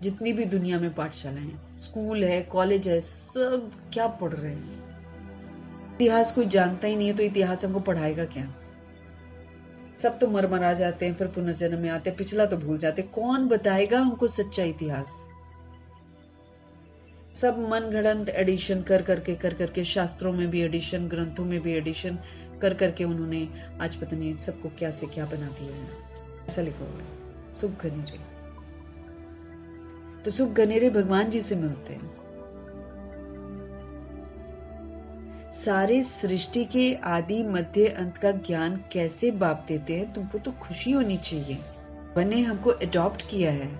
जितनी भी दुनिया में पाठशालाएं हैं, स्कूल है, कॉलेज है, सब क्या पढ़ रहे हैं? इतिहास कोई जानता ही नहीं है तो इतिहास हमको पढ़ाएगा क्या? सब तो मर जाते हैं, फिर पुनर्जन्म में आते हैं, पिछला तो भूल जाते। कौन बताएगा हमको सच्चा इतिहास? सब मन घड़ंत एडिशन कर करके शास्त्रों में भी एडिशन, ग्रंथों में भी एडिशन कर करके उन्होंने आज पता नहीं सबको क्या से क्या बना दिया है। ऐसा लिखा हुआ है, सुख घनेरे। तो सुख घनेरे भगवान जी से मिलते हैं। सारे सृष्टि के आदि मध्य अंत का ज्ञान कैसे बाप देते हैं। तुमको तो खुशी होनी चाहिए। बने हमको अडॉप्ट किया है,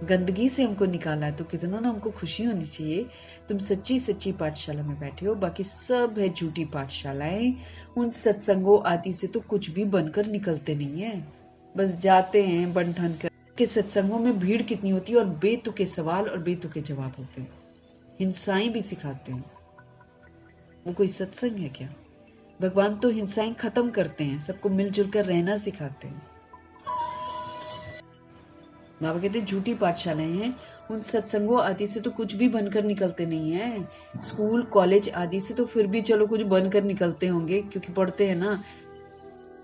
गंदगी से हमको निकाला है, तो कितना ना हमको खुशी होनी चाहिए। तुम सच्ची सच्ची पाठशाला में बैठे हो, बाकी सब है झूठी पाठशालाएं। उन सत्संगों आदि से तो कुछ भी बनकर निकलते नहीं है, बस जाते हैं बन ठन कर। के सत्संगों में भीड़ कितनी होती है, और बेतुके सवाल और बेतुके जवाब होते हैं, हिंसाएं भी सिखाते हैं। वो कोई सत्संग है क्या? भगवान तो हिंसाएं खत्म करते हैं, सबको मिलजुल कर रहना सिखाते हैं। बाबा कहते हैं झूठी पाठशालाएं हैं, उन सत्संगों आदि से तो कुछ भी बनकर निकलते नहीं है। स्कूल कॉलेज आदि से तो फिर भी चलो कुछ बनकर निकलते होंगे, क्योंकि पढ़ते हैं ना।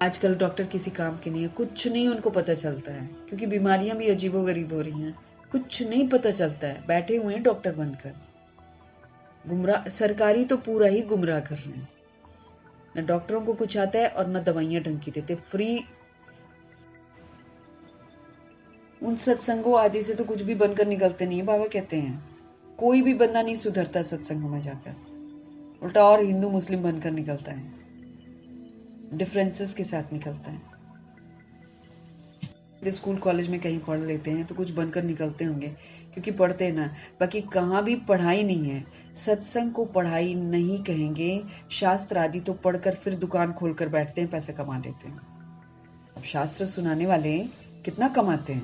आजकल डॉक्टर किसी काम के नहीं है, कुछ नहीं उनको पता चलता है, क्योंकि बीमारियां भी अजीबोगरीब हो रही हैं। कुछ नहीं पता चलता है, बैठे हुए हैं डॉक्टर बनकर। गुमराह, सरकारी तो पूरा ही गुमराह कर रहे हैं। न डॉक्टरों को कुछ आता है और न दवाइयां ढंग की देते, फ्री। उन सत्संगों आदि से तो कुछ भी बनकर निकलते नहीं है। बाबा कहते हैं कोई भी बंदा नहीं सुधरता सत्संगों में जाकर, उल्टा और हिंदू मुस्लिम बनकर निकलता है, डिफरेंसेस के साथ निकलता है। स्कूल कॉलेज में कहीं पढ़ लेते हैं तो कुछ बनकर निकलते होंगे, क्योंकि पढ़ते हैं ना। बाकी कहाँ भी पढ़ाई नहीं है। सत्संग को पढ़ाई नहीं कहेंगे। शास्त्र आदि तो पढ़कर फिर दुकान खोलकर बैठते हैं, पैसे कमा लेते हैं। अब शास्त्र सुनाने वाले कितना कमाते हैं,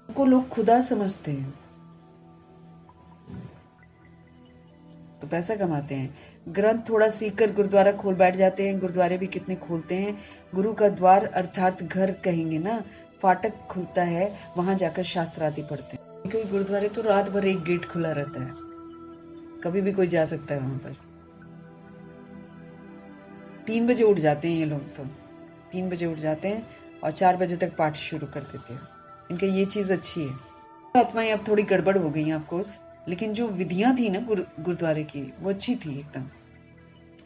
उनको लोग खुदा समझते हैं, तो पैसा कमाते हैं। ग्रंथ थोड़ा सीखकर गुरुद्वारा खोल बैठ जाते हैं। गुरुद्वारे भी कितने खोलते हैं। गुरु का द्वार अर्थात घर कहेंगे ना, फाटक खुलता है, वहां जाकर शास्त्र आदि पढ़ते हैं। कोई गुरुद्वारे तो रात भर एक गेट खुला रहता है, कभी भी कोई जा सकता है वहां पर। 3 बजे उठ जाते हैं ये लोग, तो 3 बजे उठ जाते हैं और 4 बजे तक पाठ शुरू कर देते हैं। इनका ये चीज अच्छी है। आत्माएं अब थोड़ी गड़बड़ हो गई हैं ऑफकोर्स, लेकिन जो विधियां थी ना गुरुद्वारे की, वो अच्छी थी एकदम।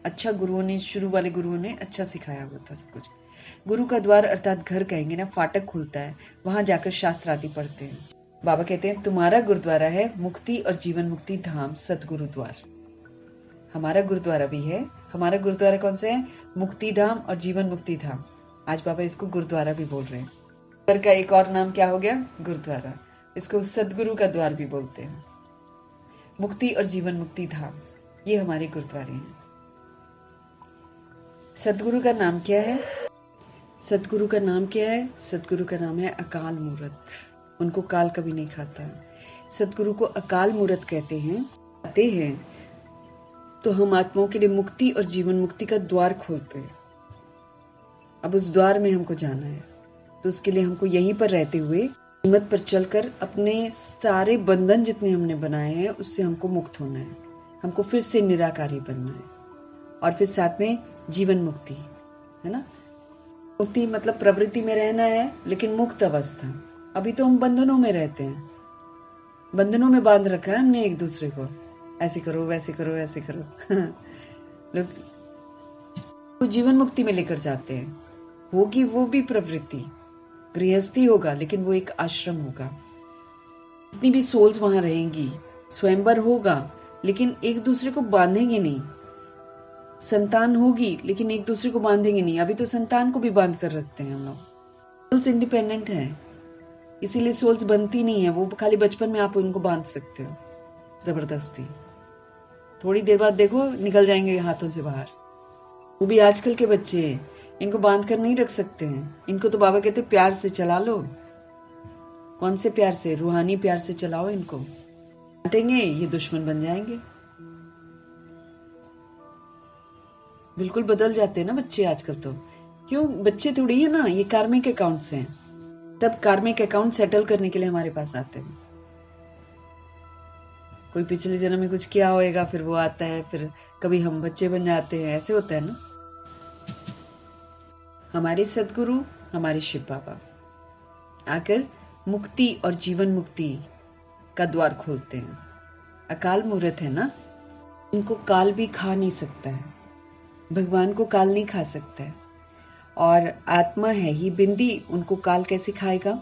अच्छा गुरुओं ने, शुरू वाले गुरुओं ने अच्छा सिखाया हुआ था सब कुछ। गुरु का द्वार अर्थात घर कहेंगे ना, फाटक खुलता है, वहां जाकर शास्त्र आदि पढ़ते हैं। बाबा कहते हैं तुम्हारा गुरुद्वारा है मुक्ति और जीवन मुक्ति धाम सतगुरु द्वार। हमारा गुरुद्वारा भी है। हमारा गुरुद्वारा कौन सा है? मुक्ति धाम और जीवन मुक्ति धाम। आज बाबा इसको गुरुद्वारा भी बोल रहे हैं। घर का एक और नाम क्या हो गया? गुरुद्वारा। इसको सदगुरु का द्वार भी बोलते हैं। मुक्ति और जीवन मुक्ति धाम, ये हमारे गुरुद्वारे हैं। सदगुरु का नाम क्या है? सदगुरु का नाम क्या है? सदगुरु का नाम है अकाल मूरत। उनको काल कभी नहीं खाता। सदगुरु को अकाल मूरत कहते हैं। आते हैं तो हम आत्माओं के लिए मुक्ति और जीवन मुक्ति का द्वार खोलते हैं। अब उस द्वार में हमको जाना है, तो उसके लिए हमको यहीं पर रहते हुए हिम्मत पर चलकर अपने सारे बंधन जितने हमने बनाए हैं उससे हमको मुक्त होना है। हमको फिर से निराकारी बनना है और फिर साथ में जीवन मुक्ति, है ना। मुक्ति मतलब प्रवृत्ति में रहना है, लेकिन मुक्त अवस्था। अभी तो हम बंधनों में रहते हैं, बंधनों में बांध रखा है हमने एक दूसरे को। ऐसे करो, वैसे करो, ऐसे करो। लोग जीवन मुक्ति में लेकर जाते हैं। होगी वो भी प्रवृत्ति, गृहस्थी होगा, लेकिन वो एक आश्रम होगा। जितनी भी सोल्स वहां रहेंगी, स्वयंवर होगा, लेकिन एक दूसरे को बांधेंगे नहीं। संतान होगी, लेकिन एक दूसरे को बांधेंगे नहीं। अभी तो संतान को भी बांध कर रखते हैं हम लोग। सोल्स इंडिपेंडेंट है, इसीलिए सोल्स बनती नहीं है। वो खाली बचपन में आप उनको बांध सकते हो जबरदस्ती। थोड़ी देर बाद देखो निकल जाएंगे हाथों से बाहर। वो भी आजकल के बच्चे हैं, इनको बांध कर नहीं रख सकते हैं। इनको तो बाबा कहते प्यार से चला लो। कौन से प्यार से? रूहानी प्यार से चलाओ इनको। बांटेंगे ये दुश्मन बन जाएंगे। बिल्कुल बदल जाते हैं ना बच्चे आजकल तो। क्यों? बच्चे थोड़ी है ना, ये कार्मिक अकाउंट्स हैं। तब कार्मिक अकाउंट सेटल करने के लिए हमारे पास आते हैं। कोई पिछले जन्म में कुछ किया होएगा, फिर वो आता है, फिर कभी हम बच्चे बन जाते हैं। ऐसे होता है ना। हमारे सदगुरु, हमारे शिव बाबा आकर मुक्ति और जीवन मुक्ति का द्वार खोलते हैं। अकाल मूर्त है ना, इनको काल भी खा नहीं सकता है। भगवान को काल नहीं खा सकता है। और आत्मा है ही बिंदी, उनको काल कैसे खाएगा?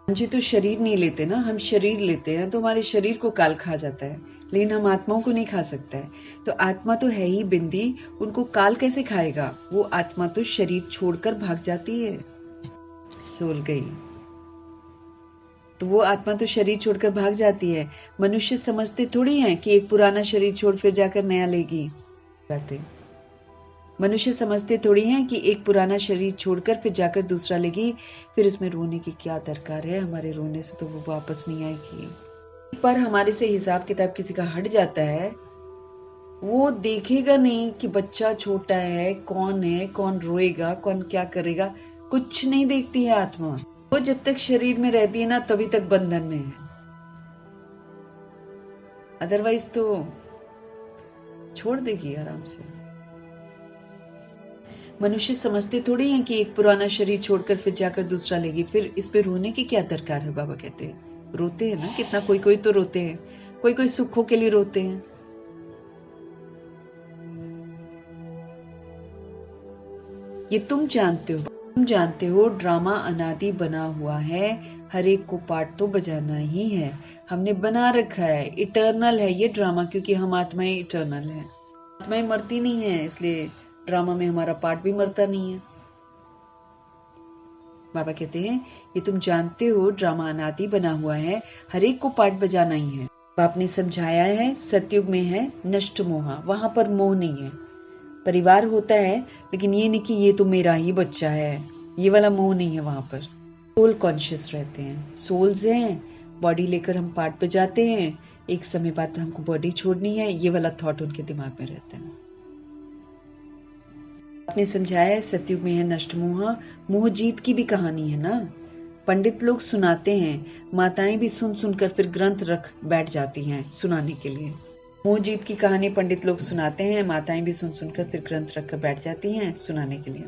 हम जी तो शरीर नहीं लेते ना, हम शरीर लेते हैं तो हमारे शरीर को काल खा जाता है, लेकिन हम आत्माओं को नहीं खा सकता है। तो आत्मा तो है ही बिंदी, उनको काल कैसे खाएगा? वो आत्मा तो शरीर छोड़कर भाग जाती है, सोल गई तो वो आत्मा तो शरीर छोड़कर भाग जाती है। मनुष्य समझते थोड़ी हैं कि एक पुराना शरीर छोड़ फिर जाकर नया लेगी। मनुष्य समझते थोड़ी हैं कि एक पुराना शरीर छोड़कर फिर जाकर दूसरा लेगी। फिर इसमें रोने की क्या दरकार है? हमारे रोने से तो वो वापस नहीं आएगी। एक बार हमारे से हिसाब किताब किसी का हट जाता है, वो देखेगा नहीं कि बच्चा छोटा है, कौन रोएगा, कौन क्या करेगा, कुछ नहीं देखती है आत्मा। वो जब तक शरीर में रहती है ना, तभी तक बंधन में है। अदरवाइज तो छोड़ देगी आराम से। मनुष्य समझते थोड़ी हैं कि एक पुराना शरीर छोड़कर फिर जाकर दूसरा लेगी। फिर इस पे रोने की क्या दरकार है? बाबा कहते हैं रोते हैं ना कितना। कोई तो रोते हैं, कोई सुखों के लिए रोते हैं। ये तुम जानते हो ड्रामा अनादि बना हुआ है। हर एक को पार्ट तो बजाना ही है, हमने बना रखा है। इटर्नल है ये ड्रामा, क्योंकि हम आत्माएं इटर्नल है। आत्माएं मरती नहीं है, इसलिए ड्रामा में हमारा पार्ट भी मरता नहीं है। बाबा कहते हैं ये तुम जानते हो ड्रामा अनादि बना हुआ है, हर एक को पार्ट बजाना ही है। बाप ने समझाया है सतयुग में है नष्ट मोह, वहां पर मोह नहीं है। परिवार होता है, लेकिन ये नहीं कि ये तो मेरा ही बच्चा है, ये वाला मोह नहीं है वहां पर। सोल कॉन्शियस रहते हैं, सोल्स हैं, बॉडी लेकर हम पार्ट बजाते हैं। एक समय बाद हमको बॉडी छोड़नी है, ये वाला थॉट उनके दिमाग में रहता है। आपने समझाया है सतयुग में है नष्ट मोह। मोह जीत की भी कहानी है ना। पंडित लोग सुनाते हैं, माताएं भी सुन सुनकर फिर ग्रंथ रख बैठ जाती हैं सुनाने के लिए। मोह जीत की कहानी पंडित लोग सुनाते हैं, माताएं भी सुन सुनकर फिर ग्रंथ रख कर बैठ जाती हैं सुनाने के लिए।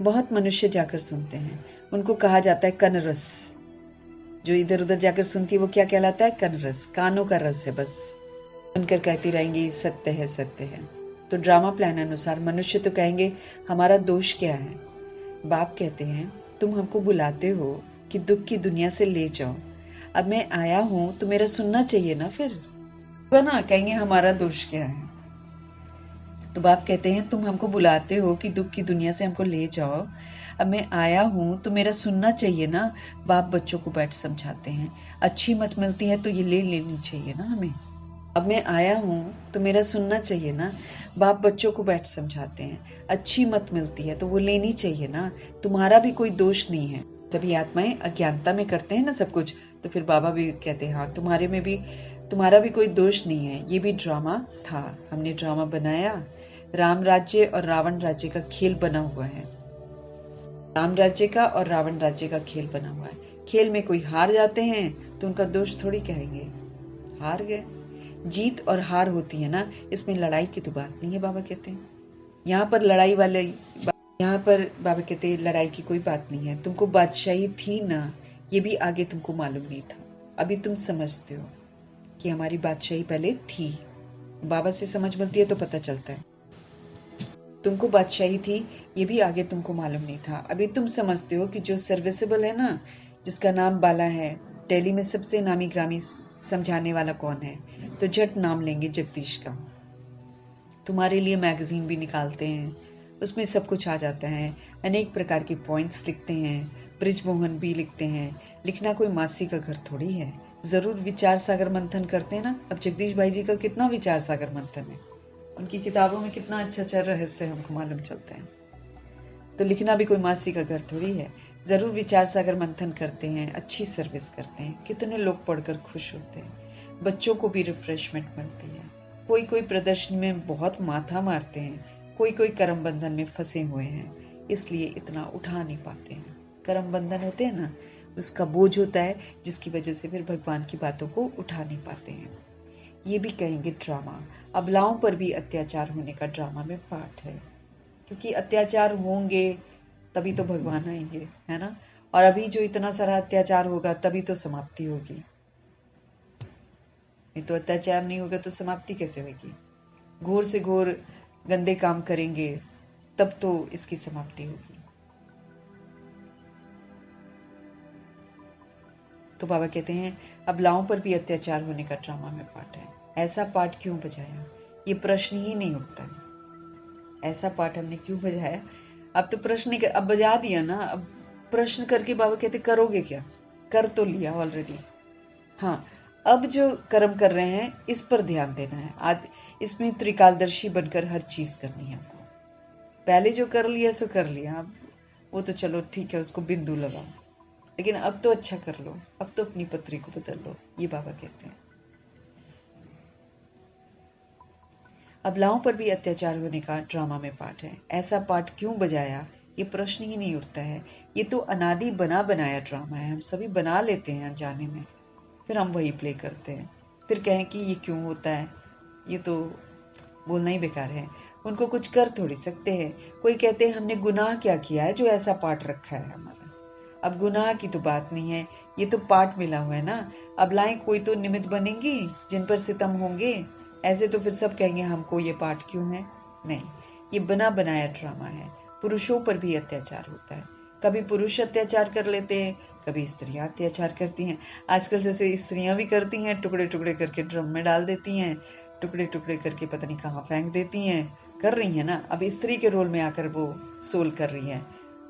बहुत मनुष्य जाकर सुनते हैं, उनको कहा जाता है कनरस। जो इधर उधर जाकर सुनती है वो क्या कहलाता है? कनरस। कानों का रस है, बस सुनकर कहती रहेंगी सत्य है। तो ड्रामा प्लान अनुसार मनुष्य तो कहेंगे हमारा दोष क्या है, बाप कहते हैं, तुम हमको बुलाते हो कि दुख की दुनिया से ले जाओ। अब मैं आया हूं तो मेरा सुनना चाहिए ना। फिर होगा ना, कहेंगे हमारा दोष क्या है। तो बाप कहते हैं, तुम हमको बुलाते हो कि दुख की दुनिया से हमको ले जाओ। अब मैं आया हूं तो मेरा सुनना चाहिए ना। बाप बच्चों को बैठ समझाते हैं, अच्छी मत मिलती है तो ये ले लेनी चाहिए ना हमें। अब मैं आया हूं तो मेरा सुनना चाहिए ना। बाप बच्चों को बैठ समझाते हैं, अच्छी मत मिलती है तो वो लेनी चाहिए ना। तुम्हारा भी कोई दोष नहीं है। सभी आत्माएं अज्ञानता में करते हैं ना सब कुछ, तो फिर बाबा भी कहते हैं, हाँ तुम्हारे में भी, तुम्हारा भी कोई दोष नहीं है। ये भी ड्रामा था, हमने ड्रामा बनाया। राम राज्य और रावण राज्य का खेल बना हुआ है। राम राज्य का और रावण राज्य का खेल बना हुआ है। खेल में कोई हार जाते हैं तो उनका दोष थोड़ी कहेंगे, हार गए। जीत और हार होती है ना, इसमें लड़ाई की तो बात नहीं है। बाबा कहते हैं यहाँ पर यहाँ पर बाबा कहते हैं लड़ाई की कोई बात नहीं है। तुमको बादशाही थी ना, ये भी आगे तुमको मालूम नहीं था। अभी तुम समझते हो कि हमारी बादशाही पहले थी। बाबा से समझ बनती है तो पता चलता है। तुमको बादशाही थी, ये भी आगे तुमको मालूम नहीं था। अभी तुम समझते हो कि जो सर्विसेबल है ना, जिसका नाम बाला है, दिल्ली में सबसे नामी ग्रामी समझाने वाला कौन है, तो झट नाम लेंगे जगदीश का। तुम्हारे लिए मैगजीन भी निकालते हैं, उसमें सब कुछ आ जाता है। अनेक प्रकार के पॉइंट्स लिखते हैं, ब्रिजमोहन भी लिखते हैं। लिखना कोई मासी का घर थोड़ी है। जरूर विचार सागर मंथन करते हैं ना। अब जगदीश भाई जी का कितना विचार सागर मंथन है, उनकी किताबों में कितना अच्छा अच्छा रहस्य हमको मालूम चलता है। तो लिखना भी कोई मासी का घर थोड़ी है। जरूर विचार सागर मंथन करते हैं, अच्छी सर्विस करते हैं। कितने लोग पढ़कर खुश होते हैं, बच्चों को भी रिफ्रेशमेंट मिलती है। कोई कोई प्रदर्शनी में बहुत माथा मारते हैं, कोई कोई कर्म बंधन में फंसे हुए हैं, इसलिए इतना उठा नहीं पाते हैं। कर्म बंधन होते हैं ना, उसका बोझ होता है, जिसकी वजह से फिर भगवान की बातों को उठा नहीं पाते हैं। ये भी कहेंगे ड्रामा। अबलाओं पर भी अत्याचार होने का ड्रामा में पार्ट है, क्योंकि अत्याचार होंगे तभी तो भगवान आएंगे, है ना। और अभी जो इतना सारा अत्याचार होगा तभी तो समाप्ति होगी। ये तो अत्याचार नहीं होगा तो समाप्ति कैसे होगी। घोर से घोर गंदे काम करेंगे तब तो इसकी समाप्ति होगी। तो बाबा कहते हैं अबलाओं पर भी अत्याचार होने का ड्रामा में पार्ट है। ऐसा पाठ क्यों बजाया, ये प्रश्न ही नहीं उठता है। ऐसा पाठ हमने क्यों बजाया। अब तो प्रश्न अब बजा दिया ना, अब प्रश्न करके बाबा कहते करोगे क्या, कर तो लिया ऑलरेडी। हाँ, अब जो कर्म कर रहे हैं इस पर ध्यान देना है। आज इसमें त्रिकालदर्शी बनकर हर चीज करनी है हमको। पहले जो कर लिया सो कर लिया, अब वो तो चलो ठीक है, उसको बिंदु लगाओ, लेकिन अब तो अच्छा कर लो, अब तो अपनी पत्री को बदल लो, ये बाबा कहते हैं। अबलाओं पर भी अत्याचार होने का ड्रामा में पार्ट है। ऐसा पार्ट क्यों बजाया, ये प्रश्न ही नहीं उठता है। ये तो अनादि बना बनाया ड्रामा है, हम सभी बना लेते हैं अनजाने में, फिर हम वही प्ले करते हैं। फिर कहें कि ये क्यों होता है, ये तो बोलना ही बेकार है। उनको कुछ कर थोड़ी सकते हैं। कोई कहते हैं हमने गुनाह क्या किया है जो ऐसा पार्ट रखा है हमारा। अब गुनाह की तो बात नहीं है, ये तो पार्ट मिला हुआ है ना। अबलाएं कोई तो निमित्त बनेंगी जिन पर सितम होंगे, ऐसे तो फिर सब कहेंगे हमको ये पार्ट क्यों है। नहीं, ये बना बनाया ड्रामा है। पुरुषों पर भी अत्याचार होता है, कभी पुरुष अत्याचार कर लेते हैं, कभी स्त्रियां अत्याचार करती हैं। आजकल जैसे स्त्रियां भी करती हैं, टुकड़े टुकड़े करके ड्रम में डाल देती हैं, टुकड़े टुकड़े करके पता नहीं कहाँ फेंक देती हैं, कर रही है ना। अब स्त्री के रोल में आकर वो सोल कर रही है।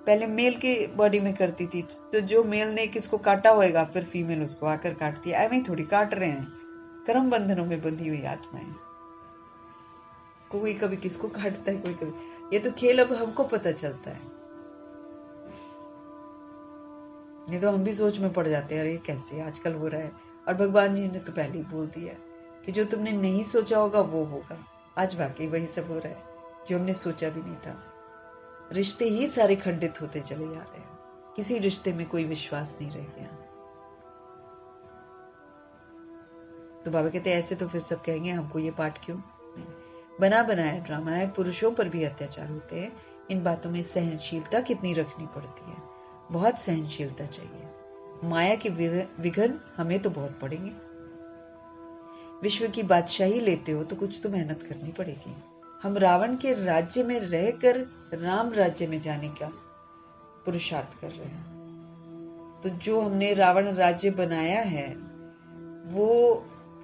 पहले मेल के बॉडी में करती थी, तो जो मेल ने किसको काटा होएगा फिर फीमेल उसको आकर काटती है। ऐਵੇਂ थोड़ी काट रहे हैं, कर्म बंधनों में बंधी हुई आत्माएं। कोई कभी किसको काटता है, कोई कभी। ये तो खेल अब हमको पता चलता है, नहीं तो हम भी सोच में पड़ जाते हैं, अरे कैसे आजकल हो रहा है। और भगवान जी ने तो पहले ही बोल दिया कि जो तुमने नहीं सोचा होगा वो होगा। आज वाकई वही सब हो रहा है जो हमने सोचा भी नहीं था। रिश्ते ही सारे खंडित होते चले जा रहे हैं, किसी रिश्ते में कोई विश्वास नहीं रह गया। तो बाबा कहते हैं ऐसे तो फिर सब कहेंगे हमको ये पाठ क्यों। बना बनाया ड्रामा है, पुरुषों पर भी अत्याचार होते हैं। इन बातों में सहनशीलता कितनी रखनी पड़ती है, बहुत सहनशीलता चाहिए। माया के विघन हमें तो बहुत पड़ेंगे। विश्व की बादशाही लेते हो तो कुछ तो मेहनत करनी पड़ेगी। हम रावण के राज्य में रहकर राम राज्य में जाने का पुरुषार्थ कर रहे हैं। तो जो हमने रावण राज्य बनाया है वो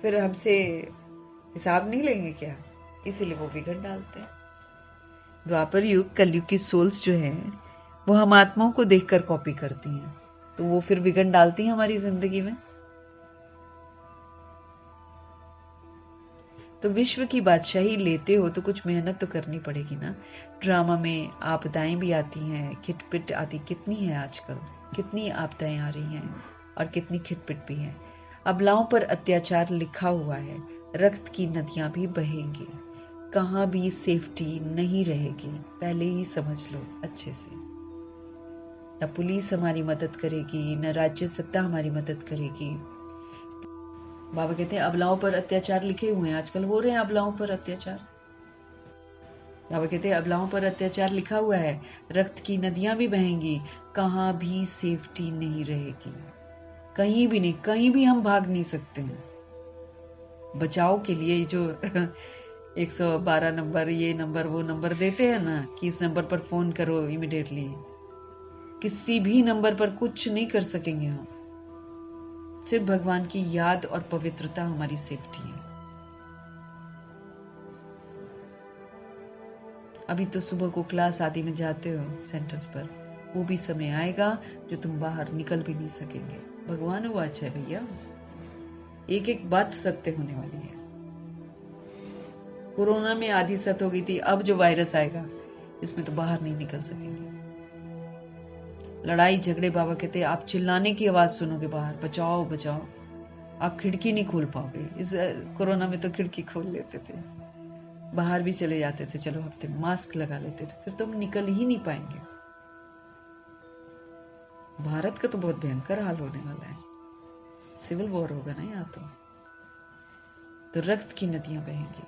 फिर हमसे हिसाब नहीं लेंगे क्या? इसीलिए वो बिगड़ डालते हैं। द्वापर युग कलयुग की सोल्स जो है वो हम आत्माओं को देखकर कॉपी करती हैं, तो वो फिर बिगड़ डालती हैं हमारी जिंदगी में। तो विश्व की बादशाही लेते हो तो कुछ मेहनत तो करनी पड़ेगी ना। ड्रामा में आपदाएं भी आती हैं, खिटपिट आती कितनी है आजकल, कितनी आपदाएं आ रही हैं और कितनी खिटपिट भी है। अबलाओं पर अत्याचार लिखा हुआ है, रक्त की नदियां भी बहेंगी, कहाँ भी सेफ्टी नहीं रहेगी, पहले ही समझ लो अच्छे से। न पुलिस हमारी मदद करेगी, न राज्य सत्ता हमारी मदद करेगी। बाबा कहते हैं अबलाओं पर अत्याचार लिखे हुए हैं, आजकल हो रहे हैं अबलाओं पर अत्याचार। बाबा कहते हैं अबलाओं पर अत्याचार लिखा हुआ है, रक्त की नदियां भी बहेंगी, कहाँ भी सेफ्टी नहीं रहेगी, कहीं भी नहीं, कहीं भी हम भाग नहीं सकते हैं। बचाव के लिए जो 112 नंबर, ये नंबर वो नंबर देते हैं ना कि इस नंबर पर फोन करो इमिडिएटली, किसी भी नंबर पर कुछ नहीं कर सकेंगे हम। सिर्फ भगवान की याद और पवित्रता हमारी सेफ्टी है। अभी तो सुबह को क्लास आदि में जाते हो सेंटर्स पर, वो भी समय आएगा जो तुम बाहर निकल भी नहीं सकेंगे। भगवान वाच है भैया, एक एक बात सत्य होने वाली है। कोरोना में आधी सत्य हो गई थी, अब जो वायरस आएगा इसमें तो बाहर नहीं निकल सकेंगे। लड़ाई झगड़े, बाबा कहते हैं आप चिल्लाने की आवाज सुनोगे बाहर, बचाओ बचाओ, आप खिड़की नहीं खोल पाओगे। इस कोरोना में तो खिड़की खोल लेते थे, बाहर भी चले जाते थे, चलो हफ्ते में मास्क लगा लेते थे, फिर तो हम निकल ही नहीं पाएंगे। भारत का तो बहुत भयंकर हाल होने वाला है, सिविल वॉर होगा ना यहाँ तो रक्त की नदियां बहेंगी।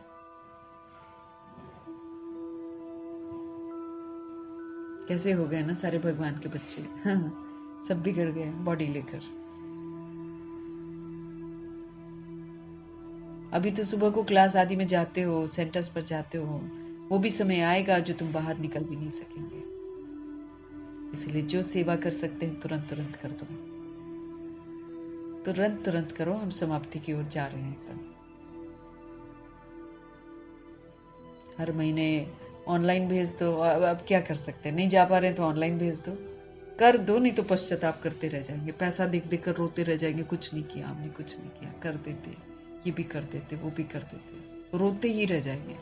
कैसे हो गए ना सारे भगवान के बच्चे सब बिगड़ गए बॉडी लेकर। अभी तो सुबह को क्लास आदि में जाते हो, सेंटर्स पर जाते हो, वो भी समय आएगा जो तुम बाहर निकल भी नहीं सकेंगे। इसलिए जो सेवा कर सकते हैं तुरंत तुरंत कर दो, तुरंत तुरंत करो, हम समाप्ति की ओर जा रहे हैं एकदम। हर महीने ऑनलाइन भेज दो, अब क्या कर सकते हैं, नहीं जा पा रहे हैं तो ऑनलाइन भेज दो, कर दो, नहीं तो पश्चाताप करते रह जाएंगे, पैसा देख देख कर रोते रह जाएंगे, कुछ नहीं किया हमने, कुछ नहीं किया, कर देते, ये भी कर देते, वो भी कर देते, रोते ही रह जाएंगे।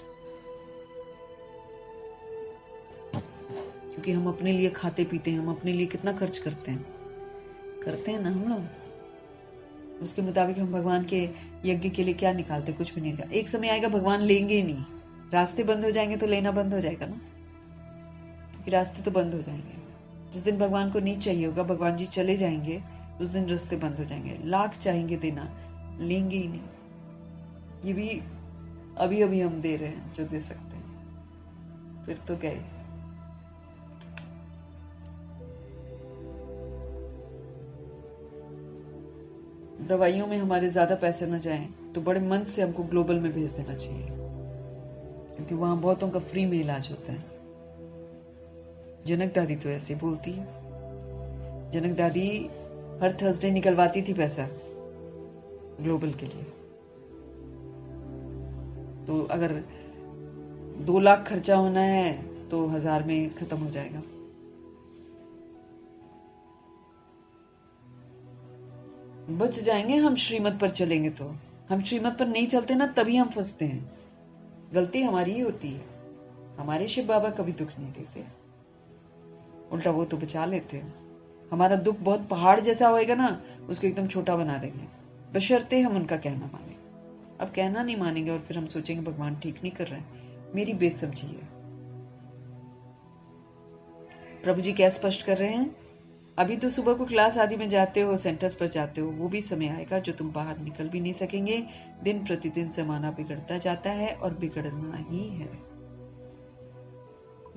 क्योंकि हम अपने लिए खाते पीते हैं, हम अपने लिए कितना खर्च करते हैं ना हम लोग, उसके मुताबिक हम भगवान के यज्ञ के लिए क्या निकालते, कुछ भी नहीं निकालते। एक समय आएगा भगवान लेंगे ही नहीं, रास्ते बंद हो जाएंगे तो लेना बंद हो जाएगा ना, क्योंकि रास्ते तो बंद हो जाएंगे। जिस दिन भगवान को नहीं चाहिए होगा, भगवान जी चले जाएंगे, उस दिन रास्ते बंद हो जाएंगे। लाख चाहेंगे देना, लेंगे ही नहीं। ये भी अभी अभी हम दे रहे हैं जो दे सकते हैं, फिर तो गए। दवाइयों में हमारे ज्यादा पैसे न जाएं तो बड़े मन से हमको ग्लोबल में भेज देना चाहिए, क्योंकि वहां बहुतों का फ्री में इलाज होता है। जनक दादी तो ऐसे बोलती है, जनक दादी हर थर्सडे निकलवाती थी पैसा ग्लोबल के लिए। तो अगर 2 लाख खर्चा होना है तो 1000 में खत्म हो जाएगा। बच जाएंगे हम श्रीमत पर चलेंगे तो। हम श्रीमत पर नहीं चलते ना, तभी हम फंसते हैं। गलती हमारी ही होती है। हमारे शिव बाबा कभी दुख नहीं देते, उल्टा वो तो बचा लेते हैं। हमारा दुख बहुत पहाड़ जैसा होएगा ना, उसको एकदम छोटा बना देंगे, बशर्ते हम उनका कहना माने। अब कहना नहीं मानेंगे और फिर हम सोचेंगे भगवान ठीक नहीं कर रहे हैं, मेरी बेसमझी है। प्रभु जी क्या स्पष्ट कर रहे हैं, अभी तो सुबह को क्लास आदि में जाते हो, सेंटर्स पर जाते हो, वो भी समय आएगा जो तुम बाहर निकल भी नहीं सकेंगे। दिन प्रतिदिन जमाना बिगड़ता जाता है और बिगड़ना ही है,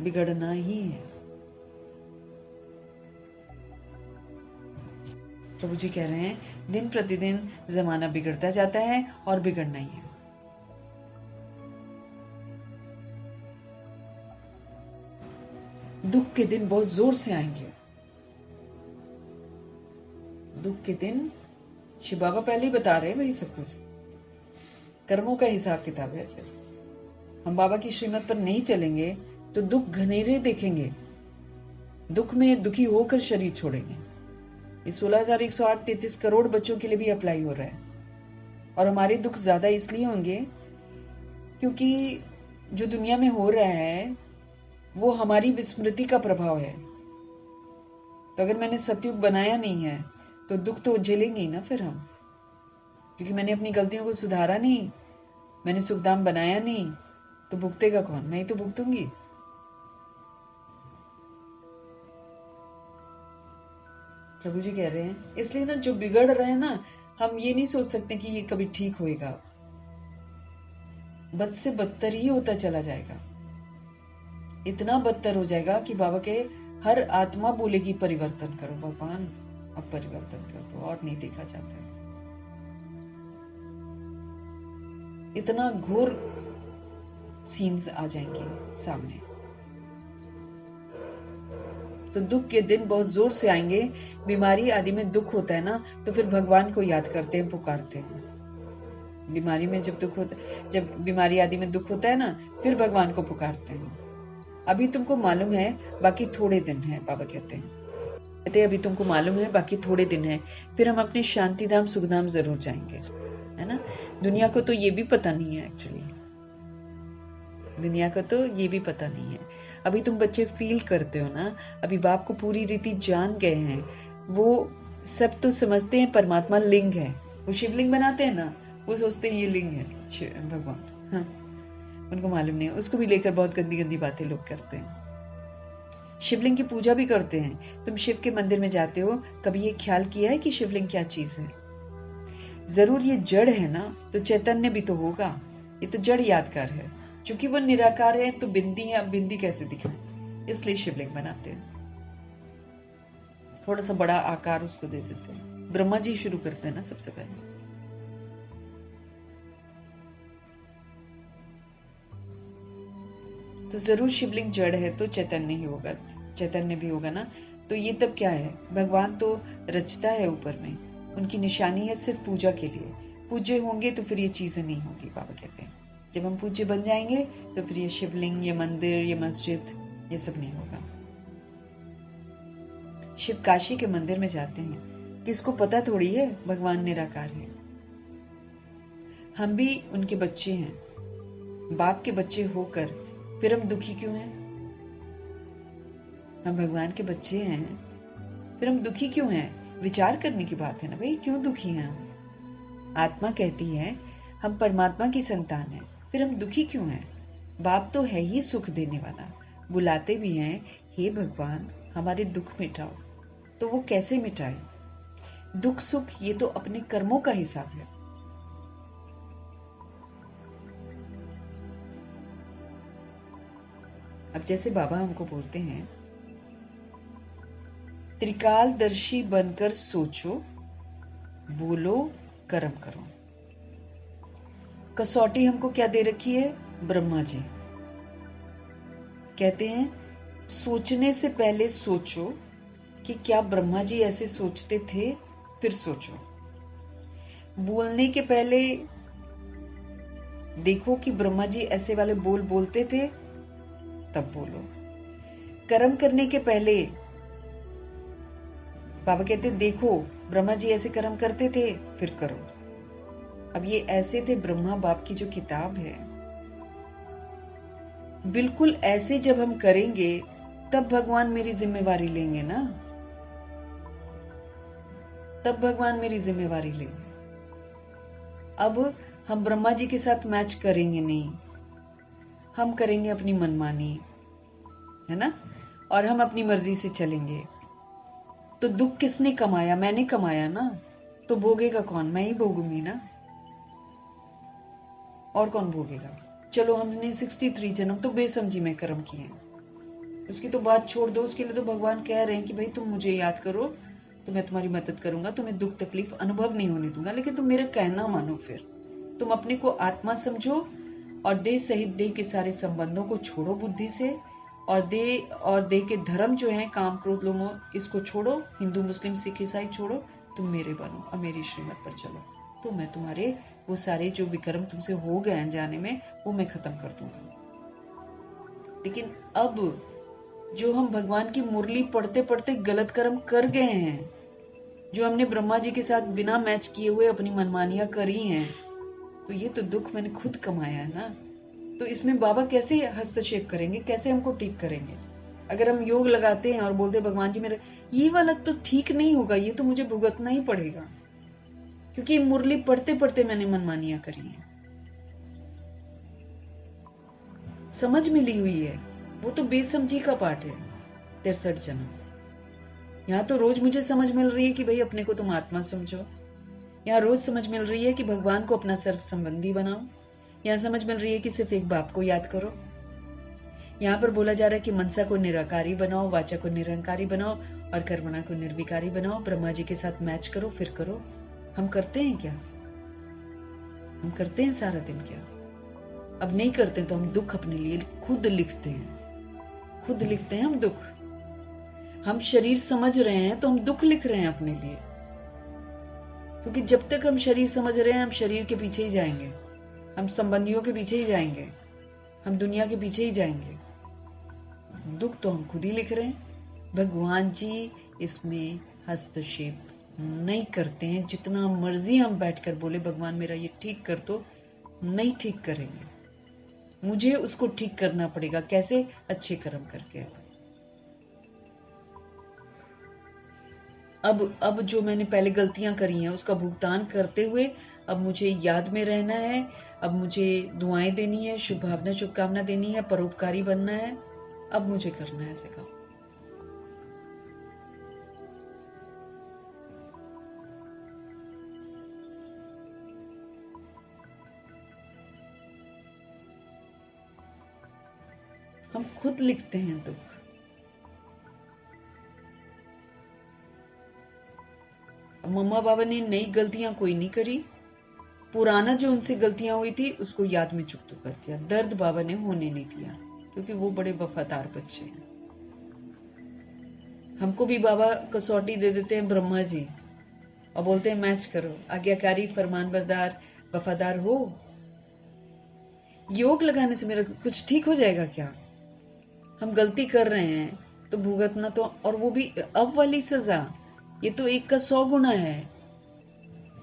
बिगड़ना ही है। प्रभु जी कह रहे हैं दिन प्रतिदिन जमाना बिगड़ता जाता है और बिगड़ना ही है। दुख के दिन बहुत जोर से आएंगे, दुख के दिन शिव बाबा पहले ही बता रहे हैं वही सब कुछ, कर्मों का हिसाब किताब है। फिर हम बाबा की श्रीमत पर नहीं चलेंगे तो दुख घनेरे देखेंगे, दुख में दुखी होकर शरीर छोड़ेंगे। ये 16,108-33 करोड़ बच्चों के लिए भी अप्लाई हो रहा है। और हमारे दुख ज्यादा इसलिए होंगे क्योंकि जो दुनिया में हो रहा है वो हमारी विस्मृति का प्रभाव है। तो अगर मैंने सतयुग बनाया नहीं है तो दुख तो झेलेंगे ही ना फिर हम, क्योंकि मैंने अपनी गलतियों को सुधारा नहीं, मैंने सुखधाम बनाया नहीं, तो भुगतेगा कौन? मैं ही तो भुगतूंगी। प्रभु जी कह रहे हैं इसलिए ना जो बिगड़ रहा है ना, हम ये नहीं सोच सकते कि ये कभी ठीक होएगा, बद से बदतर ही होता चला जाएगा। इतना बदतर हो जाएगा कि बाबा के हर आत्मा बोलेगी परिवर्तन करो भगवान, अब परिवर्तन कर दो, और नहीं देखा जाता है। इतना घोर सीन्स आ जाएंगे सामने। तो दुख के दिन बहुत जोर से आएंगे। बीमारी आदि में दुख होता है ना, तो फिर भगवान को याद करते हैं, पुकारते हैं। बीमारी में जब दुख होता है, जब बीमारी आदि में दुख होता है ना, फिर भगवान को पुकारते हैं। अभी तुमको मालूम है बाकी थोड़े दिन है, बाबा कहते हैं अभी तुमको मालूम है बाकी थोड़े दिन है, फिर हम अपने शांति धाम सुख धाम जरूर जाएंगे, है ना। दुनिया को तो ये भी पता नहीं है एक्चुअली, दुनिया को तो ये भी पता नहीं है। अभी तुम बच्चे फील करते हो ना, अभी बाप को पूरी रीति जान गए हैं, वो सब तो समझते हैं परमात्मा लिंग है। वो शिवलिंग बनाते हैं ना, वो सोचते हैं ये लिंग है भगवान, हाँ उनको मालूम नहीं है। उसको भी लेकर बहुत गंदी गंदी बातें लोग करते हैं। शिवलिंग की पूजा भी करते हैं। तुम शिव के मंदिर में जाते हो, कभी ये ख्याल किया है कि शिवलिंग क्या चीज है? जरूर ये जड़ है ना, तो चैतन्य भी तो होगा। ये तो जड़ यादगार है, क्योंकि वो निराकार है, तो बिंदी या बिंदी कैसे दिखाए, इसलिए शिवलिंग बनाते हैं। थोड़ा सा बड़ा आकार उसको दे देते हैं। ब्रह्मा जी शुरू करते हैं ना सबसे पहले। तो जरूर शिवलिंग जड़ है तो चैतन्य ही होगा, चैतन्य भी होगा ना। तो ये तब क्या है? भगवान तो रचता है ऊपर में, उनकी निशानी है सिर्फ पूजा के लिए। पूज्य होंगे तो फिर ये चीजें नहीं होगी, बाबा कहते हैं। जब हम पूज्य बन जाएंगे तो फिर ये शिवलिंग, ये मंदिर, ये मस्जिद, ये सब नहीं होगा। शिव काशी के मंदिर में जाते हैं, किसको पता थोड़ी है भगवान निराकार है। हम भी उनके बच्चे हैं, बाप के बच्चे होकर फिर हम दुखी क्यों हैं? हम भगवान के बच्चे हैं, फिर हम दुखी क्यों हैं? विचार करने की बात है ना भाई, क्यों दुखी हैं हम? आत्मा कहती है हम परमात्मा की संतान हैं, फिर हम दुखी क्यों हैं? बाप तो है ही सुख देने वाला, बुलाते भी हैं, हे भगवान हमारे दुख मिटाओ। तो वो कैसे मिटाए? दुख सुख ये तो अपने कर्मों का हिसाब है। अब जैसे बाबा हमको बोलते हैं, त्रिकालदर्शी बनकर सोचो, बोलो, कर्म करो। कसौटी हमको क्या दे रखी है? ब्रह्मा जी कहते हैं सोचने से पहले सोचो कि क्या ब्रह्मा जी ऐसे सोचते थे, फिर सोचो। बोलने के पहले देखो कि ब्रह्मा जी ऐसे वाले बोल बोलते थे, तब बोलो। कर्म करने के पहले बाबा कहते देखो ब्रह्मा जी ऐसे कर्म करते थे, फिर करो। अब ये ऐसे थे ब्रह्मा बाप की जो किताब है, बिल्कुल ऐसे जब हम करेंगे तब भगवान मेरी जिम्मेवारी लेंगे ना, तब भगवान मेरी जिम्मेवारी लेंगे। अब हम ब्रह्मा जी के साथ मैच करेंगे नहीं, हम करेंगे अपनी मनमानी, है ना, और हम अपनी मर्जी से चलेंगे। तो दुख किसने कमाया? मैंने कमाया ना, तो भोगेगा कौन? मैं ही भोगूंगी ना, और कौन भोगेगा? चलो हमने 63 जन्म तो बेसमझी में कर्म किए हैं, उसकी तो बात छोड़ दो। उसके लिए तो भगवान कह रहे हैं कि भाई तुम मुझे याद करो तो मैं तुम्हारी मदद करूंगा, तुम्हें दुख तकलीफ अनुभव नहीं होने दूंगा, लेकिन तुम मेरा कहना मानो। फिर तुम अपने को आत्मा समझो और देह सहित देह के सारे संबंधों को छोड़ो बुद्धि से, और देह के धर्म जो है काम क्रोध लोभ इसको छोड़ो, हिंदू मुस्लिम सिख ईसाई छोड़ो, तुम मेरे बनो, अब मेरी श्रीमत पर चलो, तो मैं तुम्हारे वो सारे जो विक्रम तुमसे हो गए अनजाने में, वो मैं खत्म कर दूंगा। लेकिन अब जो हम भगवान की मुरली पढ़ते पढ़ते गलत कर्म कर गए हैं, जो हमने ब्रह्मा जी के साथ बिना मैच किए हुए अपनी मनमानियां करी हैं, तो ये तो दुख मैंने खुद कमाया है ना। तो इसमें बाबा कैसे हस्तक्षेप करेंगे, कैसे हमको ठीक करेंगे? अगर हम योग लगाते हैं और बोलते हैं भगवान जी मेरे ये वाला तो ठीक नहीं होगा, ये तो मुझे भुगतना ही पड़ेगा, क्योंकि मुरली पढ़ते पढ़ते मैंने मनमानियां करी है, समझ मिली हुई है, वो तो बेसमझी का पाठ है 63 जन्म। यहाँ तो रोज मुझे समझ मिल रही है कि भाई अपने को तुम आत्मा समझो, यहाँ रोज समझ मिल रही है कि भगवान को अपना सर्व संबंधी बनाओ, यहाँ समझ मिल रही है कि सिर्फ एक बाप को याद करो, यहाँ पर बोला जा रहा है कि मनसा को निराकारी बनाओ, वाचा को निरंकारी बनाओ और कर्मणा को निर्विकारी बनाओ, ब्रह्मा जी के साथ मैच करो, फिर करो। हम करते हैं क्या? हम करते हैं सारा दिन क्या? अब नहीं करते तो हम दुख अपने लिए खुद लिखते हैं, खुद लिखते हैं हम दुख। हम शरीर समझ रहे हैं तो हम दुख लिख रहे हैं अपने लिए, क्योंकि जब तक हम शरीर समझ रहे हैं हम शरीर के पीछे ही जाएंगे, हम संबंधियों के पीछे ही जाएंगे, हम दुनिया के पीछे ही जाएंगे। दुख तो हम खुद ही लिख रहे हैं। भगवान जी इसमें हस्तक्षेप नहीं करते हैं। जितना मर्जी हम बैठकर बोले भगवान मेरा ये ठीक कर दो, नहीं ठीक करेंगे। मुझे उसको ठीक करना पड़ेगा। कैसे? अच्छे कर्म करके। अब जो मैंने पहले गलतियां करी हैं उसका भुगतान करते हुए अब मुझे याद में रहना है, अब मुझे दुआएं देनी है, शुभ भावना शुभकामना देनी है, परोपकारी बनना है। अब मुझे करना है ऐसे काम। हम खुद लिखते हैं दुख। मम्मा बाबा ने नई गलतियां कोई नहीं करी, पुराना जो उनसे गलतियां हुई थी उसको याद में चुकतो कर दिया। दर्द बाबा ने होने नहीं दिया, क्योंकि वो बड़े वफादार बच्चे हैं। हमको भी बाबा कसौटी दे देते हैं ब्रह्मा जी और बोलते हैं मैच करो, आज्ञाकारी फरमानबरदार वफादार हो। योग लगाने से मेरा कुछ ठीक हो जाएगा क्या? हम गलती कर रहे हैं तो भुगतना तो, और वो भी अब वाली सजा, ये तो 1 का 100 गुना है,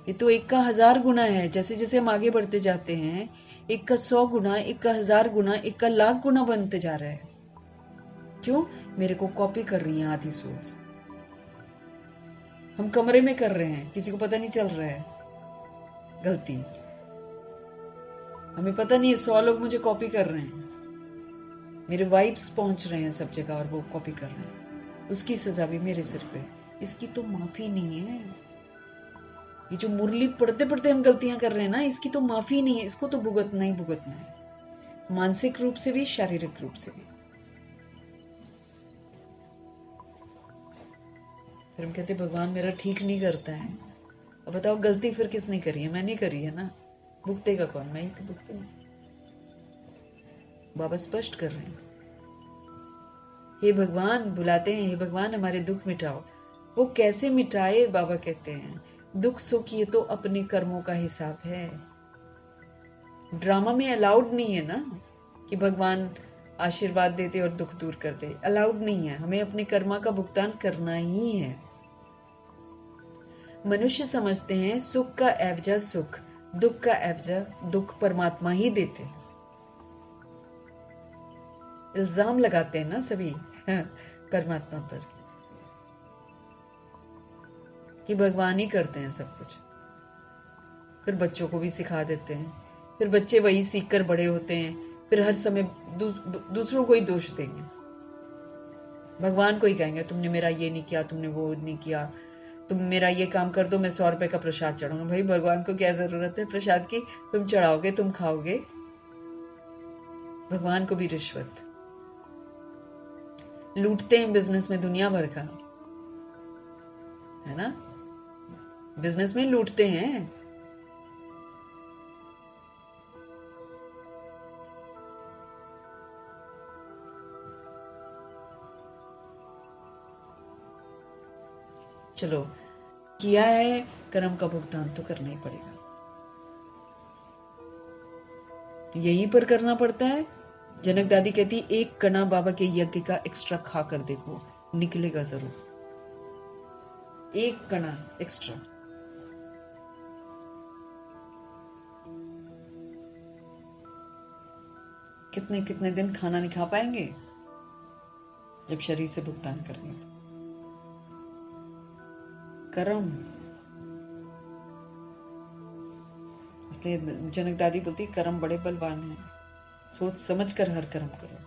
ये तो 1 का 1000 गुना है। जैसे जैसे हम आगे बढ़ते जाते हैं 1 का 100 गुना, 1 का 1000 गुना, 1 का लाख गुना बनते जा रहा है। क्यों? मेरे को कॉपी कर रही है आधी सोच। हम कमरे में कर रहे हैं, किसी को पता नहीं चल रहा है गलती, हमें पता नहीं है 100 लोग मुझे कॉपी कर रहे हैं, मेरे वाइब्स पहुंच रहे हैं सब जगह और वो कॉपी कर रहे हैं। उसकी सजा भी मेरे सिर पे। इसकी तो माफी नहीं है। ये जो मुरली पढ़ते पढ़ते हम गलतियां कर रहे हैं ना, इसकी तो माफी नहीं है। इसको तो भुगतना ही भुगतना है, मानसिक रूप से भी, शारीरिक रूप से भी। फिर हम कहते भगवान मेरा ठीक नहीं करता है। अब बताओ गलती फिर किसने करी है? मैंने करी है ना। भुगतेगा कौन? मैं ही तो भुगतूंगा। बाबा स्पष्ट कर रहे हैं, हे भगवान बुलाते हैं, हे भगवान हमारे दुख मिटाओ। वो कैसे मिटाए? बाबा कहते हैं दुख सुख ये तो अपने कर्मों का हिसाब है। ड्रामा में अलाउड नहीं है ना कि भगवान आशीर्वाद देते और दुख दूर कर दे। अलाउड नहीं है, हमें अपने कर्मा का भुगतान करना ही है। मनुष्य समझते हैं सुख का एवजा सुख, दुख का एवजा दुख परमात्मा ही देते हैं। इल्जाम लगाते हैं ना सभी परमात्मा पर कि भगवान ही करते हैं सब कुछ। फिर बच्चों को भी सिखा देते हैं, फिर बच्चे वही सीख कर बड़े होते हैं, फिर हर समय दूसरों को ही दोष देंगे, भगवान को ही कहेंगे तुमने मेरा ये नहीं किया, तुमने वो नहीं किया, तुम मेरा ये काम कर दो, मैं 100 रुपए का प्रसाद चढ़ाऊंगा। भाई भगवान को क्या जरूरत है प्रसाद की? तुम चढ़ाओगे, तुम खाओगे। भगवान को भी रिश्वत लूटते हैं बिजनेस में दुनिया भर का, है ना? बिजनेस में लूटते हैं। चलो किया है, कर्म का भुगतान तो करना ही पड़ेगा। यहीं पर करना पड़ता है। जनक दादी कहती, एक कणा बाबा के यज्ञ का एक्स्ट्रा खा कर देखो, निकलेगा जरूर। एक कणा एक्स्ट्रा। कितने कितने दिन खाना नहीं खा पाएंगे जब शरीर से भुगतान करेंगे। कर्म, इसलिए जनक दादी बोलती कर्म बड़े बलवान हैं, सोच समझ कर हर कर्म करो।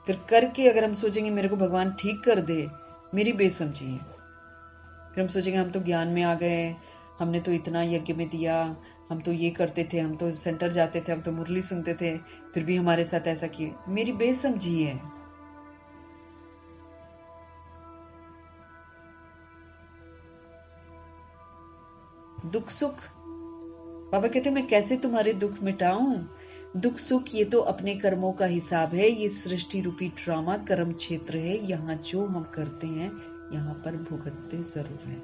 फिर करके अगर हम सोचेंगे मेरे को भगवान ठीक कर दे, मेरी बेसमझी है। फिर हम सोचेंगे हम तो ज्ञान में आ गए, हमने तो इतना यज्ञ में दिया, हम तो ये करते थे, हम तो सेंटर जाते थे, हम तो मुरली सुनते थे, फिर भी हमारे साथ ऐसा किए, मेरी बेसमझी है। दुख सुख, बाबा कहते मैं कैसे तुम्हारे दुख मिटाऊं? दुख सुख ये तो अपने कर्मों का हिसाब है। ये सृष्टि रूपी ड्रामा कर्म क्षेत्र है। यहाँ जो हम करते हैं यहाँ पर भुगतते जरूर हैं।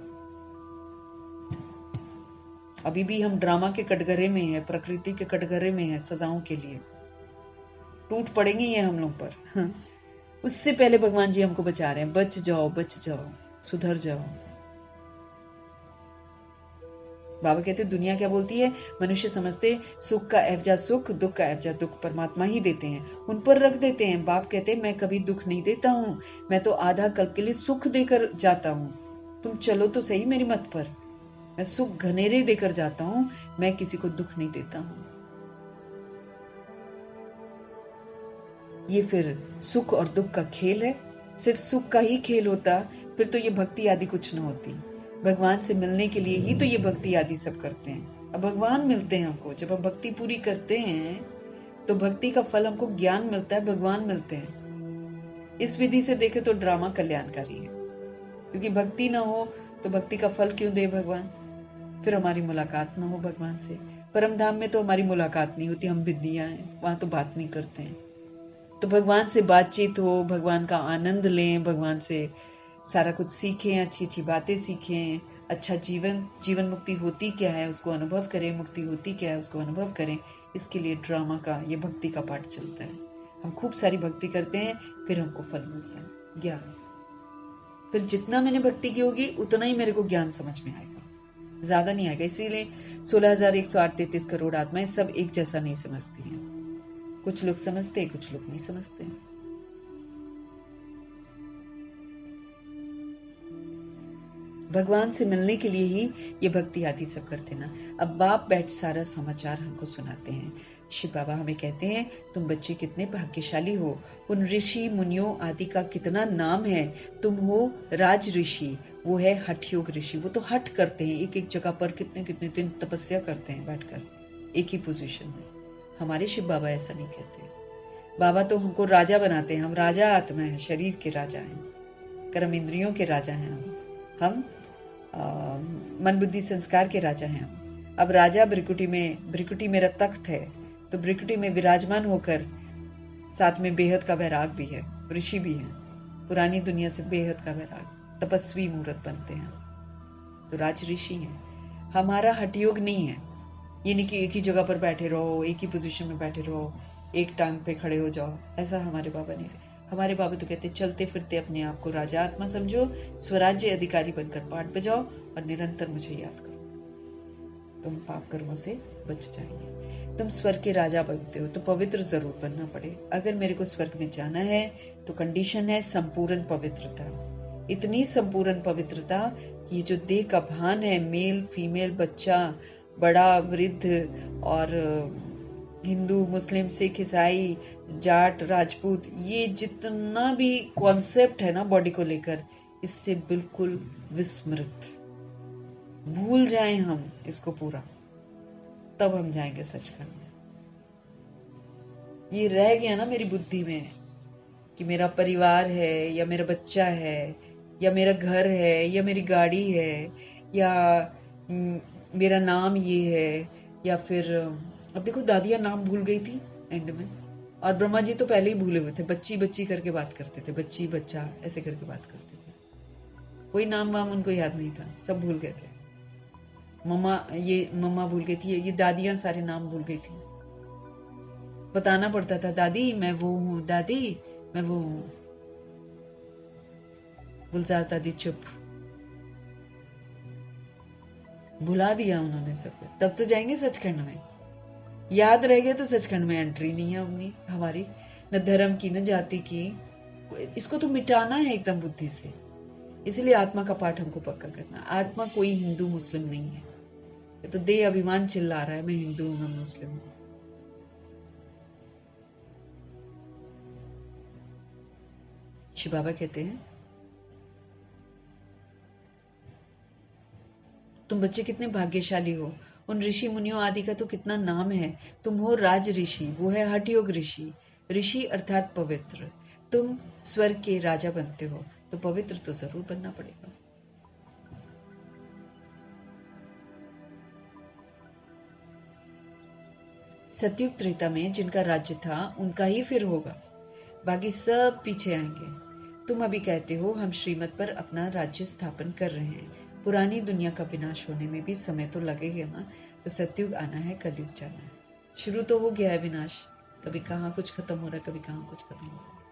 अभी भी हम ड्रामा के कटघरे में हैं, प्रकृति के कटघरे में हैं, सजाओं के लिए टूट पड़ेंगे ये हम लोग पर। उससे पहले भगवान जी हमको बचा रहे हैं, बच जाओ, बच जाओ, सुधर जाओ। बाबा कहते दुनिया क्या बोलती है, मनुष्य समझते सुख का एवजा सुख, दुख का एवजा दुख परमात्मा ही देते हैं, उन पर रख देते हैं। बाप कहते मैं कभी दुख नहीं देता हूँ, मैं तो आधा कल्प के लिए सुख देकर जाता हूँ। तुम चलो तो सही मेरी मत पर, मैं सुख घनेरे देकर जाता हूँ, मैं किसी को दुख नहीं देता हूँ। ये फिर सुख और दुख का खेल है। सिर्फ सुख का ही खेल होता फिर तो ये भक्ति आदि कुछ न होती। भगवान से मिलने के लिए ही तो ये भक्ति आदि सब करते हैं। अब भगवान मिलते हैं हमको, जब हम भक्ति पूरी करते हैं तो भक्ति का फल हमको ज्ञान मिलता है, भगवान मिलते हैं। इस विधि से देखे तो ड्रामा कल्याणकारी है, क्योंकि भक्ति ना हो तो भक्ति का फल क्यों दे भगवान? फिर हमारी मुलाकात ना हो भगवान से। परम धाम में तो हमारी मुलाकात नहीं होती, हम बिंदियां हैं, वहां तो बात नहीं करते हैं। तो भगवान से बातचीत हो, भगवान का आनंद लें, भगवान से सारा कुछ सीखें, अच्छी अच्छी बातें सीखें, अच्छा जीवन मुक्ति होती क्या है उसको अनुभव करें, मुक्ति होती क्या है उसको अनुभव करें। इसके लिए ड्रामा का, ये भक्ति का पाठ चलता है। हम खूब सारी भक्ति करते हैं, फिर हमको फल मिलता है, ज्ञान। फिर जितना मैंने भक्ति की होगी उतना ही मेरे को ज्ञान समझ में आएगा, ज्यादा नहीं आएगा। इसीलिए 16,133 करोड़ आत्माएं सब एक जैसा नहीं समझती हैं। कुछ लोग समझते, कुछ लोग नहीं समझते। भगवान से मिलने के लिए ही ये भक्ति आदि सब करते ना। अब बाप बैठ सारा समाचार हमको सुनाते हैं। शिव बाबा हमें कहते हैं तुम बच्चे कितने भाग्यशाली हो, उन ऋषि मुनियों आदि का कितना नाम है। तुम हो राज ऋषि, वो है हठ योग ऋषि। वो तो हठ करते हैं, एक एक जगह पर कितने कितने दिन तपस्या करते हैं बैठकर एक ही पोजीशन में। हमारे शिव बाबा ऐसा नहीं कहते। बाबा तो हमको राजा बनाते हैं। हम राजा आत्मा है, शरीर के राजा हैं, कर्म इंद्रियों के राजा हैं। हम मन बुद्धि संस्कार के राजा हैं। अब राजा भ्रिकुटी मेरा तख्त है, तो भ्रिकुटी में विराजमान होकर साथ में बेहद का वैराग भी है, ऋषि भी है, पुरानी दुनिया से बेहद का वैराग, तपस्वी मूर्त बनते हैं, तो राज ऋषि है। हमारा हठयोग नहीं है, ये नहीं कि एक ही जगह पर बैठे रहो, एक ही पोजीशन में बैठे रहो, एक टांग पे खड़े हो जाओ, ऐसा हमारे बाबा नहीं। हमारे बाबा तो कहते चलते फिरते अपने आप को राजा आत्मा समझो, स्वराज्य अधिकारी बनकर पाठ बजाओ और निरंतर मुझे याद करो, तुम पाप कर्मों से बच जाएंगे। तुम स्वर्ग के राजा बनते हो तो पवित्र जरूर बनना पड़े। अगर मेरे को स्वर्ग में जाना है तो कंडीशन है संपूर्ण पवित्रता। इतनी संपूर्ण पवित्रता कि ये जो देह का भान है, मेल फीमेल, बच्चा बड़ा वृद्ध और हिंदू मुस्लिम सिख ईसाई जाट राजपूत, ये जितना भी कॉन्सेप्ट है ना बॉडी को लेकर, इससे बिल्कुल विस्मृत, भूल जाएं हम इसको पूरा, तब हम जाएंगे सचखंड। ये रह गया ना मेरी बुद्धि में कि मेरा परिवार है या मेरा बच्चा है या मेरा घर है या मेरी गाड़ी है या मेरा नाम ये है, या फिर अब देखो दादिया नाम भूल गई थी एंड में, और ब्रह्मा जी तो पहले ही भूले हुए थे, बच्ची बच्ची करके बात करते थे, बच्ची बच्चा ऐसे करके बात करते थे। कोई नाम वाम उनको याद नहीं था, सब भूल गए थे। मम्मा भूल गई थी, ये दादियां सारे नाम भूल गई थी। बताना पड़ता था, दादी मैं वो हूँ, दादी मैं वो हूँ। गुलजार दादी चुप, भुला दिया उन्होंने सब कुछ। तब तो जाएंगे सचखंड में, याद रह गया तो सचखंड में एंट्री नहीं है अपनी हमारी, न धर्म की न जाति की। इसको तो मिटाना है एकदम बुद्धि से। इसलिए आत्मा का पाठ हमको पक्का करना। आत्मा कोई हिंदू मुस्लिम नहीं है। ये तो देह अभिमान चिल्ला रहा है मैं हिंदू हूं, मैं मुस्लिम हूं। शिव बाबा कहते हैं तुम बच्चे कितने भाग्यशाली हो, उन ऋषि मुनियों आदि का तो कितना नाम है। तुम हो राज ऋषि, वो है हठ योग ऋषि। ऋषि अर्थात पवित्र। तुम स्वर्ग के राजा बनते हो तो पवित्र तो जरूर बनना पड़ेगा। सतयुग त्रेता में जिनका राज्य था उनका ही फिर होगा, बाकी सब पीछे आएंगे। तुम अभी कहते हो हम श्रीमत पर अपना राज्य स्थापन कर रहे हैं। पुरानी दुनिया का विनाश होने में भी समय तो लगेगा ना। तो सतयुग आना है, कलयुग जाना है। शुरू तो हो गया है विनाश, कभी कहाँ कुछ खत्म हो रहा है, कभी कहाँ कुछ खत्म हो रहा है।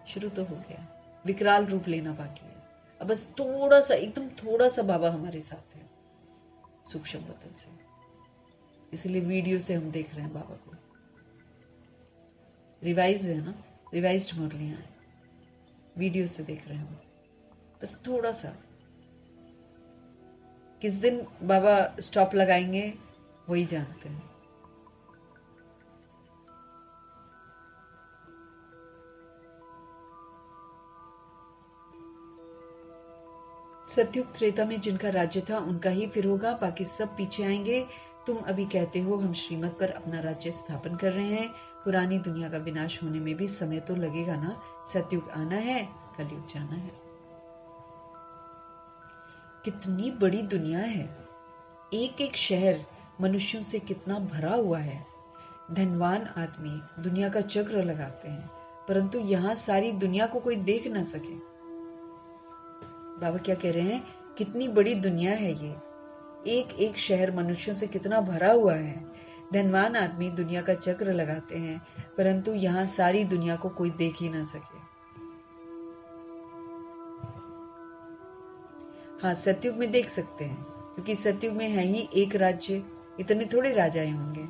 शुरू तो हो गया, विकराल रूप लेना बाकी है। अब बस थोड़ा सा, एकदम थोड़ा सा बाबा हमारे साथ है सूक्ष्म बदन से। इसलिए वीडियो से हम देख रहे हैं बाबा को। रिवाइज है ना, रिवाइज्ड मुरलियां हैं, वीडियो से देख रहे हैं। बस थोड़ा सा, किस दिन बाबा स्टॉप लगाएंगे वही जानते हैं। सतयुग त्रेता में जिनका राज्य था उनका ही फिर होगा, बाकी सब पीछे आएंगे। तुम अभी कहते हो हम श्रीमत पर अपना राज्य स्थापन कर रहे हैं। पुरानी दुनिया का विनाश होने में भी समय तो लगेगा ना। सतयुग आना है, कलयुग जाना है। कितनी बड़ी दुनिया है, एक एक शहर मनुष्यों से कितना भरा हुआ है। धनवान आदमी दुनिया का चक्र लगाते हैं, परंतु यहाँ सारी दुनिया को कोई देख ना सके। बाबा क्या कह रहे हैं, कितनी बड़ी दुनिया है ये, एक एक शहर मनुष्यों से कितना भरा हुआ है। धनवान आदमी दुनिया का चक्र लगाते हैं, परंतु यहाँ सारी दुनिया को कोई देख ही ना सके। हाँ, सतयुग में देख सकते हैं, क्योंकि सतयुग में है ही एक राज्य, इतने थोड़े राजाएं होंगे।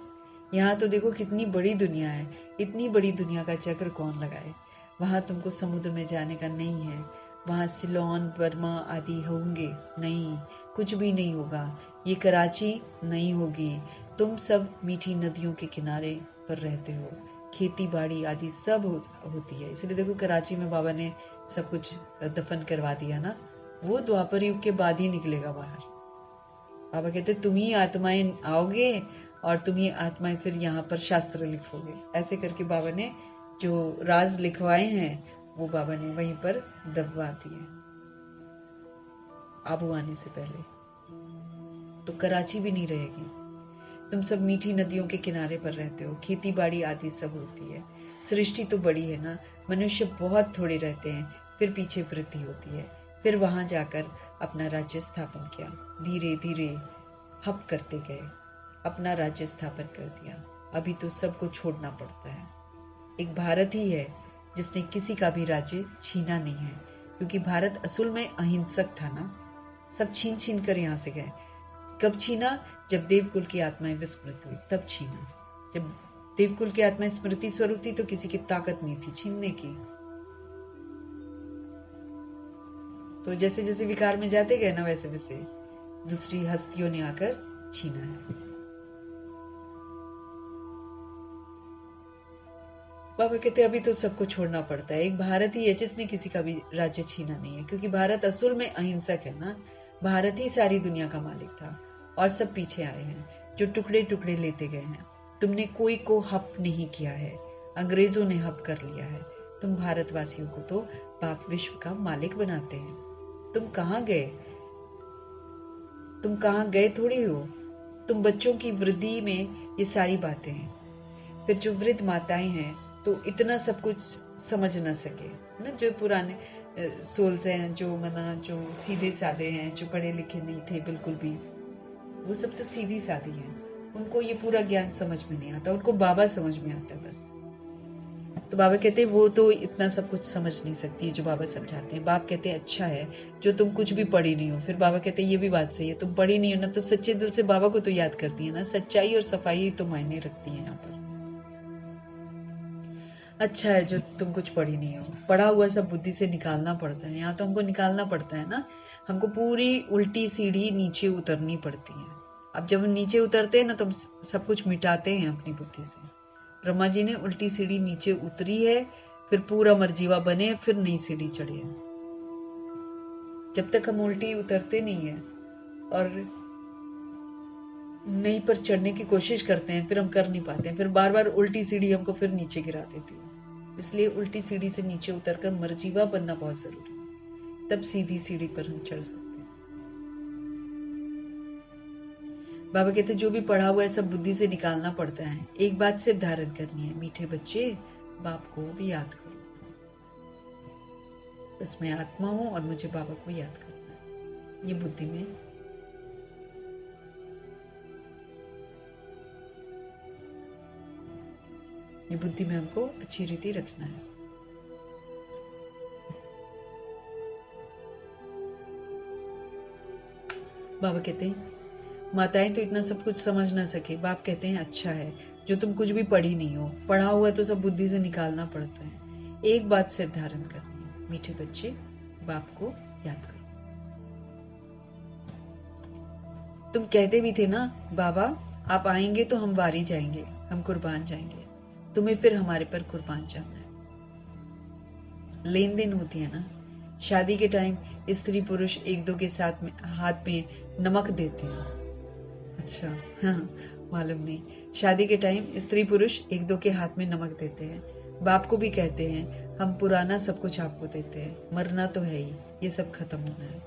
यहाँ तो देखो कितनी बड़ी दुनिया है, इतनी बड़ी दुनिया का चक्र कौन लगाए। वहां तुमको समुद्र में जाने का नहीं है, वहां सिलोन बर्मा आदि होंगे नहीं, कुछ भी नहीं होगा। ये कराची नहीं होगी। तुम सब मीठी नदियों के किनारे पर रहते हो, खेती बाड़ी आदि सब होती है। इसलिए देखो कराची में बाबा ने सब कुछ दफन करवा दिया ना। वो द्वापर युग के बाद ही निकलेगा बाहर। बाबा कहते तुम ही आत्माएं आओगे और तुम ही आत्माएं फिर यहाँ पर शास्त्र लिखोगे। ऐसे करके बाबा ने जो राज लिखवाए हैं वो बाबा ने वहीं पर दबवा दिए आबू आने से पहले। तो कराची भी नहीं रहेगी। तुम सब मीठी नदियों के किनारे पर रहते हो, खेती बाड़ी आदि सब होती है। सृष्टि तो बड़ी है ना, मनुष्य बहुत थोड़े रहते हैं, फिर पीछे वृद्धि होती है। फिर वहां जाकर अपना राज्य स्थापन किया, धीरे धीरे हप करते गए, अपना राज्य स्थापन कर दिया। अभी तो सबको छोड़ना पड़ता है। एक भारत ही है जिसने किसी का भी राज्य छीना नहीं है, क्योंकि भारत असल में अहिंसक था ना। सब छीन छीन कर यहाँ से गए। कब छीना? जब देवकुल की आत्माएं विस्मृत हुई, तब छीना। जब देवकुल की आत्माएं स्मृति स्वरूप थी तो किसी की ताकत नहीं थी छीनने की। तो जैसे जैसे विकार में जाते गए ना, वैसे वैसे दूसरी हस्तियों ने आकर छीना है। बाबा कहते अभी तो सबको छोड़ना पड़ता है। एक भारत ही है जिसने किसी का भी राज्य छीना नहीं है, क्योंकि भारत असल में अहिंसक है ना। भारत ही सारी दुनिया का मालिक था और सब पीछे आए हैं जो टुकड़े टुकड़े लेते गए हैं। तुमने कोई को हप नहीं किया है, अंग्रेजों ने हप कर लिया है। तुम भारतवासियों को तो बाप विश्व का मालिक बनाते हैं। तुम कहाँ गए? तुम कहाँ गए थोड़ी हो। तुम बच्चों की वृद्धि में ये सारी बातें हैं। फिर जो वृद्ध माताएं हैं तो इतना सब कुछ समझ ना सके ना, जो पुराने सोल्स हैं जो मना जो सीधे साधे हैं, जो पढ़े लिखे नहीं थे बिल्कुल भी, वो सब तो सीधी सादी हैं। उनको ये पूरा ज्ञान समझ में नहीं आता, उनको बाबा समझ में आता है बस। तो बाबा कहते हैं वो तो इतना सब कुछ समझ नहीं सकती जो बाबा समझाते हैं। बाप कहते हैं अच्छा है जो तुम कुछ भी पढ़ी नहीं हो। फिर बाबा कहते हैं ये भी बात सही है, तुम पढ़ी नहीं हो ना तो सच्चे दिल से बाबा को तो याद करती है ना। सच्चाई और सफाई तो मायने रखती है यहाँ पर। अच्छा है जो तुम कुछ पढ़ी नहीं हो। पढ़ा हुआ सब बुद्धि से निकालना पड़ता है, यहाँ तो हमको निकालना पड़ता है ना। हमको पूरी उल्टी सीढ़ी नीचे उतरनी पड़ती है। अब जब हम नीचे उतरते हैं ना तो हम सब कुछ मिटाते हैं अपनी बुद्धि से। ब्रह्मा जी ने उल्टी सीढ़ी नीचे उतरी है, फिर पूरा मर्जीवा बने, फिर नई सीढ़ी चढ़े है। जब तक हम उल्टी उतरते नहीं है और नई पर चढ़ने की कोशिश करते हैं, फिर हम कर नहीं पाते हैं। फिर बार बार उल्टी सीढ़ी हमको फिर नीचे गिरा देती है। इसलिए उल्टी सीढ़ी से नीचे उतरकर मर्जीवा बनना बहुत जरूरी है, तब सीधी सीढ़ी पर हम चढ़ सकते हैं। बाबा कहते जो भी पढ़ा हुआ है सब बुद्धि से निकालना पड़ता है। एक बात सिर्फ धारण करनी है, मीठे बच्चे बाप को भी याद करो। बस मैं आत्मा हूं और मुझे बाबा को याद करना है। ये बुद्धि में हमको अच्छी रीति रखना है। बाबा कहते हैं माताएं तो इतना सब कुछ समझ ना सके। बाप कहते हैं अच्छा है जो तुम कुछ भी पढ़ी नहीं हो। पढ़ा हुआ तो सब बुद्धि से निकालना पड़ता है। एक बात सिर्फ धारण करनी है, मीठे बच्चे बाप को याद करो। तुम कहते भी थे ना बाबा आप आएंगे तो हम वारी जाएंगे, हम कुर्बान जाएंगे। तुम्हें फिर हमारे पर कुर्बान जाना है। लेन देन होती है ना। शादी के टाइम स्त्री पुरुष एक दो के साथ में हाथ में नमक देते हैं। अच्छा हाँ, मालूम नहीं। शादी के टाइम स्त्री पुरुष एक दो के हाथ में नमक देते हैं। बाप को भी कहते हैं हम पुराना सब कुछ आपको देते हैं, मरना तो है ही, ये सब खत्म होना है।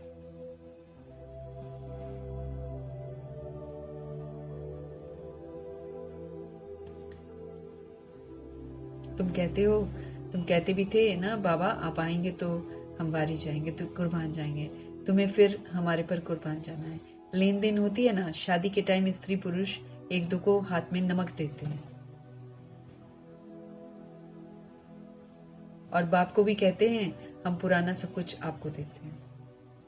तुम कहते भी थे ना बाबा आप आएंगे तो हम वारी जाएंगे, तो कुर्बान जाएंगे। तुम्हें फिर हमारे पर कुर्बान जाना है। लेन देन होती है ना। शादी के टाइम स्त्री पुरुष एक दो को हाथ में नमक देते हैं और बाप को भी कहते हैं हम पुराना सब कुछ आपको देते हैं।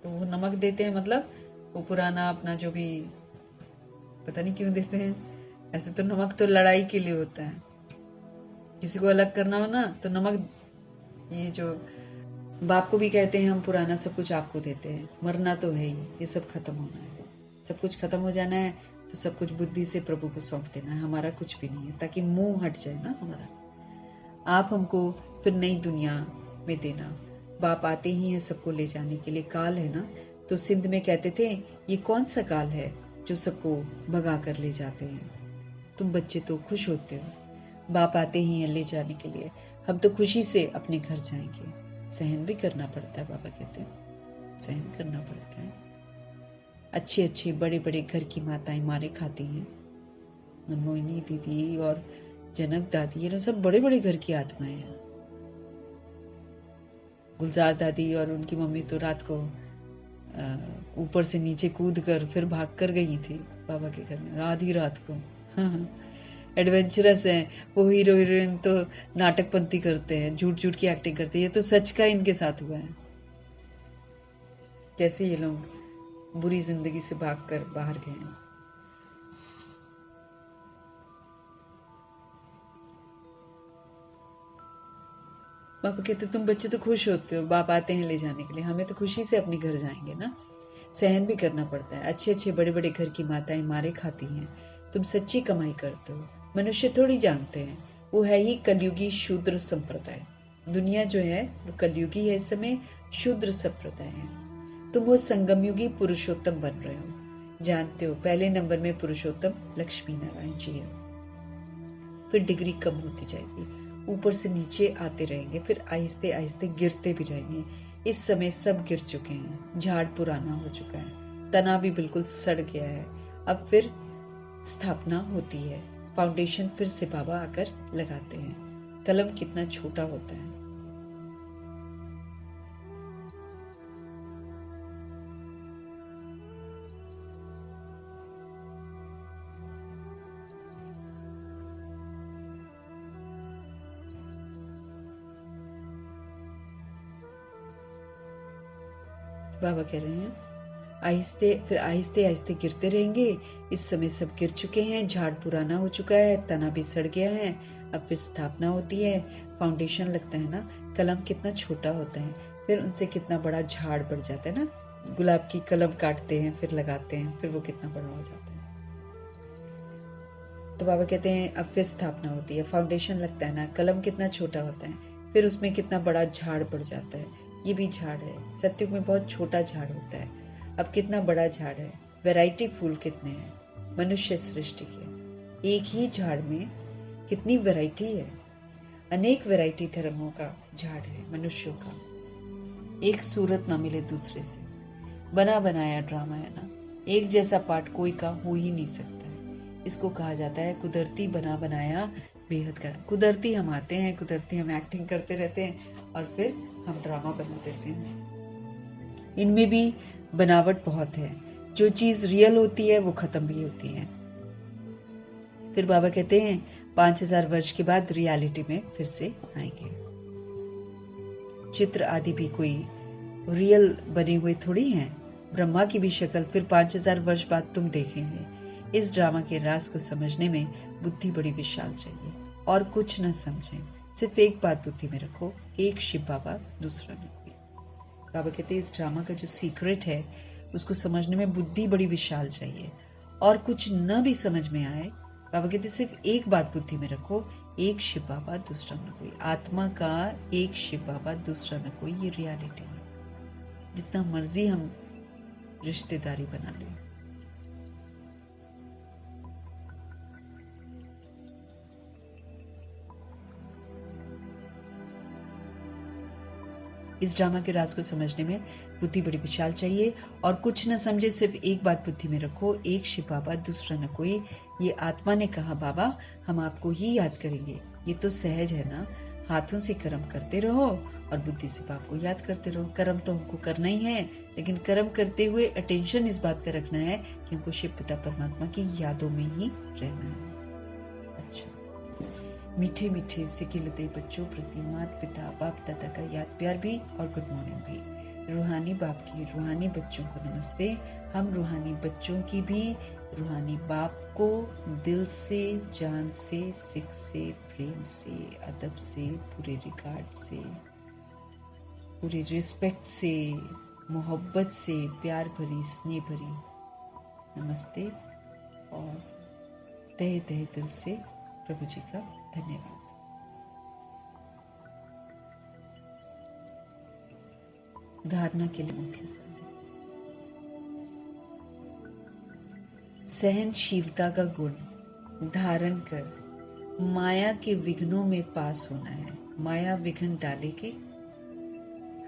तो वो नमक देते हैं मतलब वो पुराना अपना जो भी, पता नहीं क्यों देते हैं। ऐसे तो नमक तो लड़ाई के लिए होता है, किसी को अलग करना हो ना तो नमक। ये जो बाप को भी कहते हैं हम पुराना सब कुछ आपको देते हैं, मरना तो है ही, ये सब खत्म होना है। सब कुछ खत्म हो जाना है तो सब कुछ बुद्धि से प्रभु को सौंप देना है। हमारा कुछ भी नहीं है, ताकि मुंह हट जाए ना हमारा। आप हमको फिर नई दुनिया में देना। बाप आते ही हैं सबको ले जाने के लिए। काल है ना, तो सिंध में कहते थे ये कौन सा काल है जो सबको भगा कर ले जाते हैं। तुम बच्चे तो खुश होते हो, बाप आते ही हैं ले जाने के लिए। हम तो खुशी से अपने घर जाएंगे। सहन भी करना पड़ता है, बाबा कहते हैं सहन करना पड़ता है। अच्छे अच्छे बड़े बड़े घर की माताएं मारे खाती हैं। मोहिनी दीदी और जनक दादी, ये सब बड़े बड़े घर की आत्माएं हैं। गुलजार दादी और उनकी मम्मी तो रात को ऊपर से नीचे कूद कर फिर भाग कर गई थी बाबा के घर में आधी रात को। एडवेंचरस है वो। हीरो हीरोइन तो नाटकपंथी करते हैं, झूठ झूठ की एक्टिंग करते हैं। ये तो सच का इनके साथ हुआ है। कैसे ये लोग बुरी जिंदगी से भागकर बाहर गए हैं। पापा कहते तुम बच्चे तो खुश होते हो, बाप आते हैं ले जाने के लिए। हमें तो खुशी से अपने घर जाएंगे ना। सहन भी करना पड़ता है। अच्छे अच्छे बड़े बड़े घर की माताएं मारे खाती हैं। तुम सच्ची कमाई करते हो। मनुष्य थोड़ी जानते हैं, वो है ही कलयुगी शूद्र संप्रदाय। दुनिया जो है वो कलयुगी है, इस समय शूद्र संप्रदाय है। तुम वो संगमयुगी पुरुषोत्तम बन रहे हो। जानते हो पहले नंबर में पुरुषोत्तम लक्ष्मी नारायण जी है। फिर डिग्री कम होती जाएगी, ऊपर से नीचे आते रहेंगे, फिर आहिस्ते आहिस्ते गिरते भी रहेंगे। इस समय सब गिर चुके हैं। झाड़ पुराना हो चुका है, तना भी बिल्कुल सड़ गया है। अब फिर स्थापना होती है, फाउंडेशन फिर से बाबा आकर लगाते हैं। कलम कितना छोटा होता है। बाबा कह रहे हैं आहिस्ते फिर आहिस्ते आहिस्ते गिरते रहेंगे। इस समय सब गिर चुके हैं, झाड़ पुराना हो चुका है, तना भी सड़ गया है। अब फिर स्थापना होती है, फाउंडेशन लगता है ना। कलम कितना छोटा होता है, फिर उनसे कितना बड़ा झाड़ बढ़ जाता है ना। गुलाब की कलम काटते हैं फिर लगाते हैं, फिर वो कितना बड़ा हो जाता है। तो बाबा कहते हैं अब फिर स्थापना होती है, फाउंडेशन लगता है ना। कलम कितना छोटा होता है, फिर उसमें कितना बड़ा झाड़ बढ़ जाता है। ये भी झाड़ है, सत्युग में बहुत छोटा झाड़ होता है, अब कितना बड़ा झाड़ है। वैरायटी फूल कितने हैं मनुष्य सृष्टि के, एक ही झाड़ में कितनी वैरायटी है। अनेक वैरायटी धर्मों का झाड़ है मनुष्यों का, एक सूरत ना मिले दूसरे से। बना बनाया ड्रामा है ना, एक जैसा पार्ट कोई का हो ही नहीं सकता है। इसको कहा जाता है कुदरती बना बनाया बेहद का। कुदरती हम आते हैं, कुदरती हम एक्टिंग करते रहते हैं और फिर हम ड्रामा बना देते हैं। इनमें भी बनावट बहुत है, जो चीज रियल होती है वो खत्म भी होती है। फिर बाबा कहते हैं 5000 वर्ष के बाद रियलिटी में फिर से आएंगे। चित्र आदि भी कोई रियल बने हुए थोड़ी हैं। ब्रह्मा की भी शक्ल फिर 5000 वर्ष बाद तुम देखेंगे। इस ड्रामा के राज को समझने में बुद्धि बड़ी विशाल चाहिए, और कुछ न समझें, सिर्फ एक बात बुद्धि में रखो, एक शिव बाबा दूसरा न कोई। बाबा कहते हैं इस ड्रामा का जो सीक्रेट है उसको समझने में बुद्धि बड़ी विशाल चाहिए, और कुछ न भी समझ में आए, बाबा कहते सिर्फ एक बात बुद्धि में रखो, एक शिव बाबा दूसरा न कोई। आत्मा का एक शिव बाबा दूसरा न कोई, ये रियलिटी है। जितना मर्जी हम रिश्तेदारी बना लें, इस ड्रामा के राज को समझने में बुद्धि बड़ी विशाल चाहिए, और कुछ न समझे, सिर्फ एक बात बुद्धि में रखो, एक शिव बाबा दूसरा न कोई। ये आत्मा ने कहा बाबा हम आपको ही याद करेंगे। ये तो सहज है ना, हाथों से कर्म करते रहो और बुद्धि से बाप को याद करते रहो। कर्म तो हमको करना ही है, लेकिन कर्म करते हुए अटेंशन इस बात का रखना है कि हमको शिव पिता परमात्मा की यादों में ही रहना है। अच्छा, मीठे मीठे से खिलते बच्चों प्रति माता पिता बाप दादा का याद प्यार भी और गुड मॉर्निंग भी। रूहानी बाप की रूहानी बच्चों को नमस्ते। हम रूहानी बच्चों की भी रूहानी बाप को दिल से, जान से, सिख से, प्रेम से, अदब से, पूरे रिगार्ड से, पूरे रिस्पेक्ट से, मोहब्बत से, प्यार भरी स्नेह भरी नमस्ते, और तहे तहे दिल से प्रभु जी का धन्यवाद। धारणा के लिए मुख्य समय, सहनशीलता का गुण धारण कर माया के विघ्नों में पास होना है। माया विघ्न डालेगी,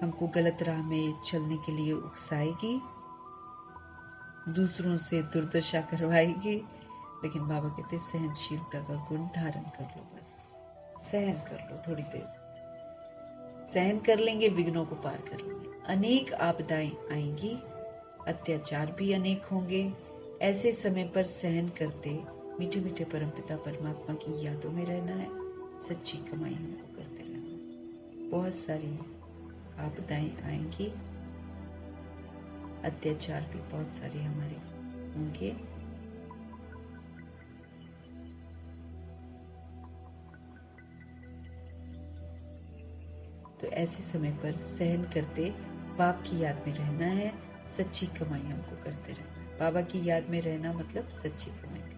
हमको गलत राह में चलने के लिए उकसाएगी, दूसरों से दुर्दशा करवाएगी, लेकिन बाबा कहते सहनशीलता का गुण धारण कर लो। बस सहन कर लो, थोड़ी देर सहन कर लेंगे, विघ्नों को पार कर लेंगे। अनेक आपदाएं आएंगी, अत्याचार भी अनेक होंगे। ऐसे समय पर सहन करते मीठे मीठे परमपिता परमात्मा की यादों में रहना है, सच्ची कमाई हमको करते रहना। बहुत सारी आपदाएं आएंगी, अत्याचार भी बहुत सारे हमारे होंगे, तो ऐसे समय पर सहन करते बाप की याद में रहना है, सच्ची कमाई हमको करते रहना। बाबा की याद में रहना मतलब सच्ची कमाई करना।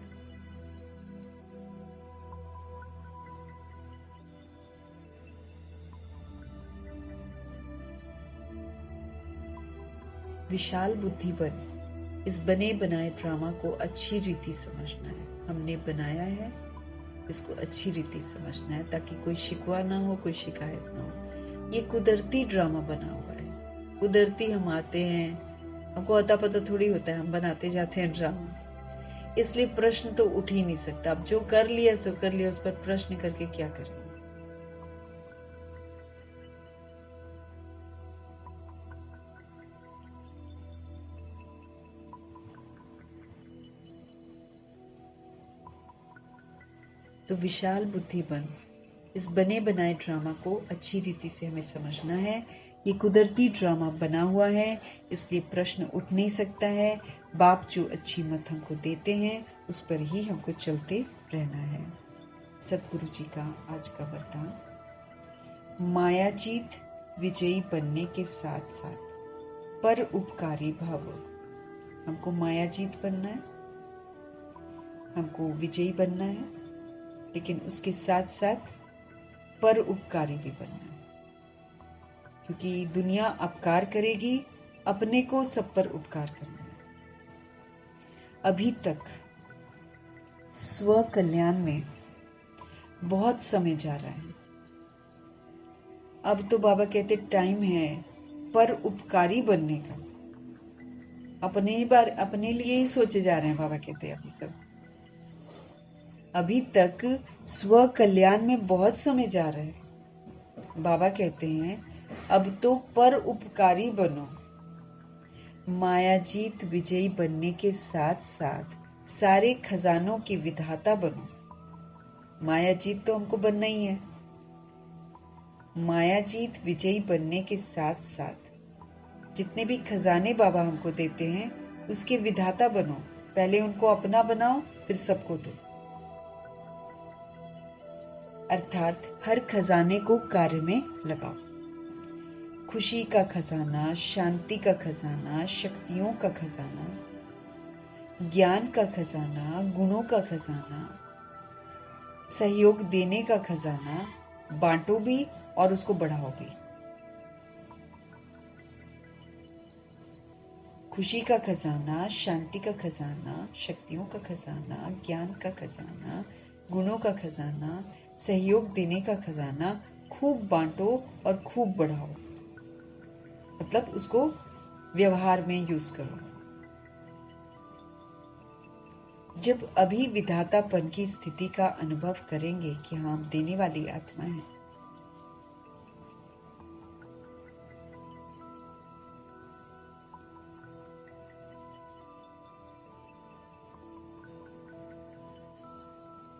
विशाल बुद्धि बन इस बने बनाए ड्रामा को अच्छी रीति समझना है। हमने बनाया है, इसको अच्छी रीति समझना है, ताकि कोई शिकवा ना हो, कोई शिकायत ना हो। ये कुदरती ड्रामा बना हुआ है, कुदरती हम आते हैं, हमको अता पता थोड़ी होता है, हम बनाते जाते हैं ड्रामा। इसलिए प्रश्न तो उठ ही नहीं सकता। अब जो कर लिया सो कर लिया, उस पर प्रश्न करके क्या करें। तो विशाल बुद्धि बन इस बने बनाए ड्रामा को अच्छी रीति से हमें समझना है ये कुदरती ड्रामा बना हुआ है, इसलिए प्रश्न उठ नहीं सकता है। बाप जो अच्छी मत हमको देते हैं उस पर ही हमको चलते रहना है। सतगुरु जी का आज का वरदान, मायाजीत विजयी बनने के साथ साथ पर उपकारी भव। हमको मायाजीत बनना है, हमको विजयी बनना है, लेकिन उसके साथ साथ पर उपकारी भी बनना है, क्योंकि दुनिया अपकार करेगी, अपने को सब पर उपकार करना है। अभी तक स्व कल्याण में बहुत समय जा रहा है। अब तो बाबा कहते टाइम है पर उपकारी बनने का। अपने लिए ही सोचे जा रहे हैं बाबा कहते हैं अभी सब। अभी तक स्व कल्याण में बहुत समय जा रहा है। बाबा कहते हैं अब तो पर उपकारी बनो, मायाजीत विजयी बनने के साथ साथ सारे खजानों के विधाता बनो। मायाजीत तो हमको बनना ही है। मायाजीत विजयी बनने के साथ साथ जितने भी खजाने बाबा हमको देते हैं उसके विधाता बनो। पहले उनको अपना बनाओ, फिर सबको दो। अर्थात हर खजाने को कार्य में लगाओ। खुशी का खजाना, शांति का खजाना, शक्तियों का खजाना, ज्ञान का खजाना, गुणों का खजाना, सहयोग देने का खजाना बांटो भी और उसको बढ़ाओ भी। खुशी का खजाना, शांति का खजाना, शक्तियों का खजाना, ज्ञान का खजाना, गुणों का खजाना, सहयोग देने का खजाना खूब बांटो और खूब बढ़ाओ। मतलब उसको व्यवहार में यूज करो। जब अभी विधातापन की स्थिति का अनुभव करेंगे कि हाँ हम देने वाली आत्मा है,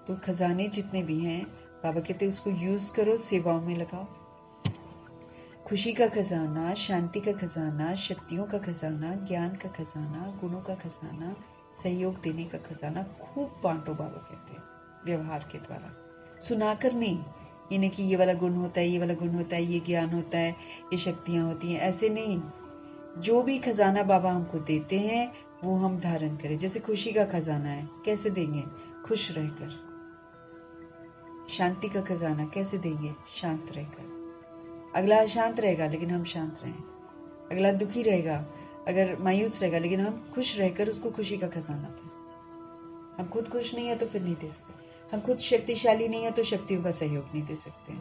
तो खजाने जितने भी हैं बाबा कहते उसको यूज करो, सेवाओं में लगाओ। खुशी का खजाना, शांति का खजाना, शक्तियों का खजाना, ज्ञान का खजाना, गुणों का खजाना, सहयोग देने का खजाना खूब बांटो बाबा कहते हैं, व्यवहार के द्वारा। सुनाकर नहीं, ये नहीं कि ये वाला गुण होता है, ये वाला गुण होता है, ये ज्ञान होता है, ये शक्तियां होती हैं, ऐसे नहीं। जो भी खजाना बाबा हमको देते हैं वो हम धारण करें। जैसे खुशी का खजाना है, कैसे देंगे? खुश रहकर। शांति का खजाना कैसे देंगे? शांत रहकर। अगला अशांत रहेगा लेकिन हम शांत रहें। अगला दुखी रहेगा, अगर मायूस रहेगा, लेकिन हम खुश रहकर उसको खुशी का खजाना दें। हम खुद खुश नहीं है तो फिर नहीं दे सकते। हम खुद शक्तिशाली नहीं है तो शक्तियों का सहयोग नहीं दे सकते।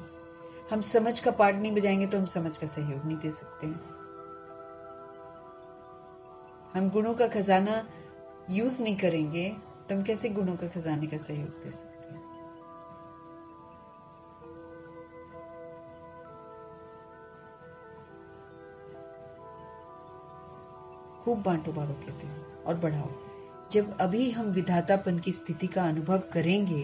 हम समझ का पार्ट नहीं बजाएंगे तो हम समझ का सहयोग नहीं दे सकते। हम गुणों का खजाना यूज नहीं करेंगे तो हम कैसे गुणों का खजाने का सहयोग दे सकते हैं? खूब बांटो बाबा कहते हैं और बढ़ाओ। जब अभी हम विधातापन की स्थिति का अनुभव करेंगे,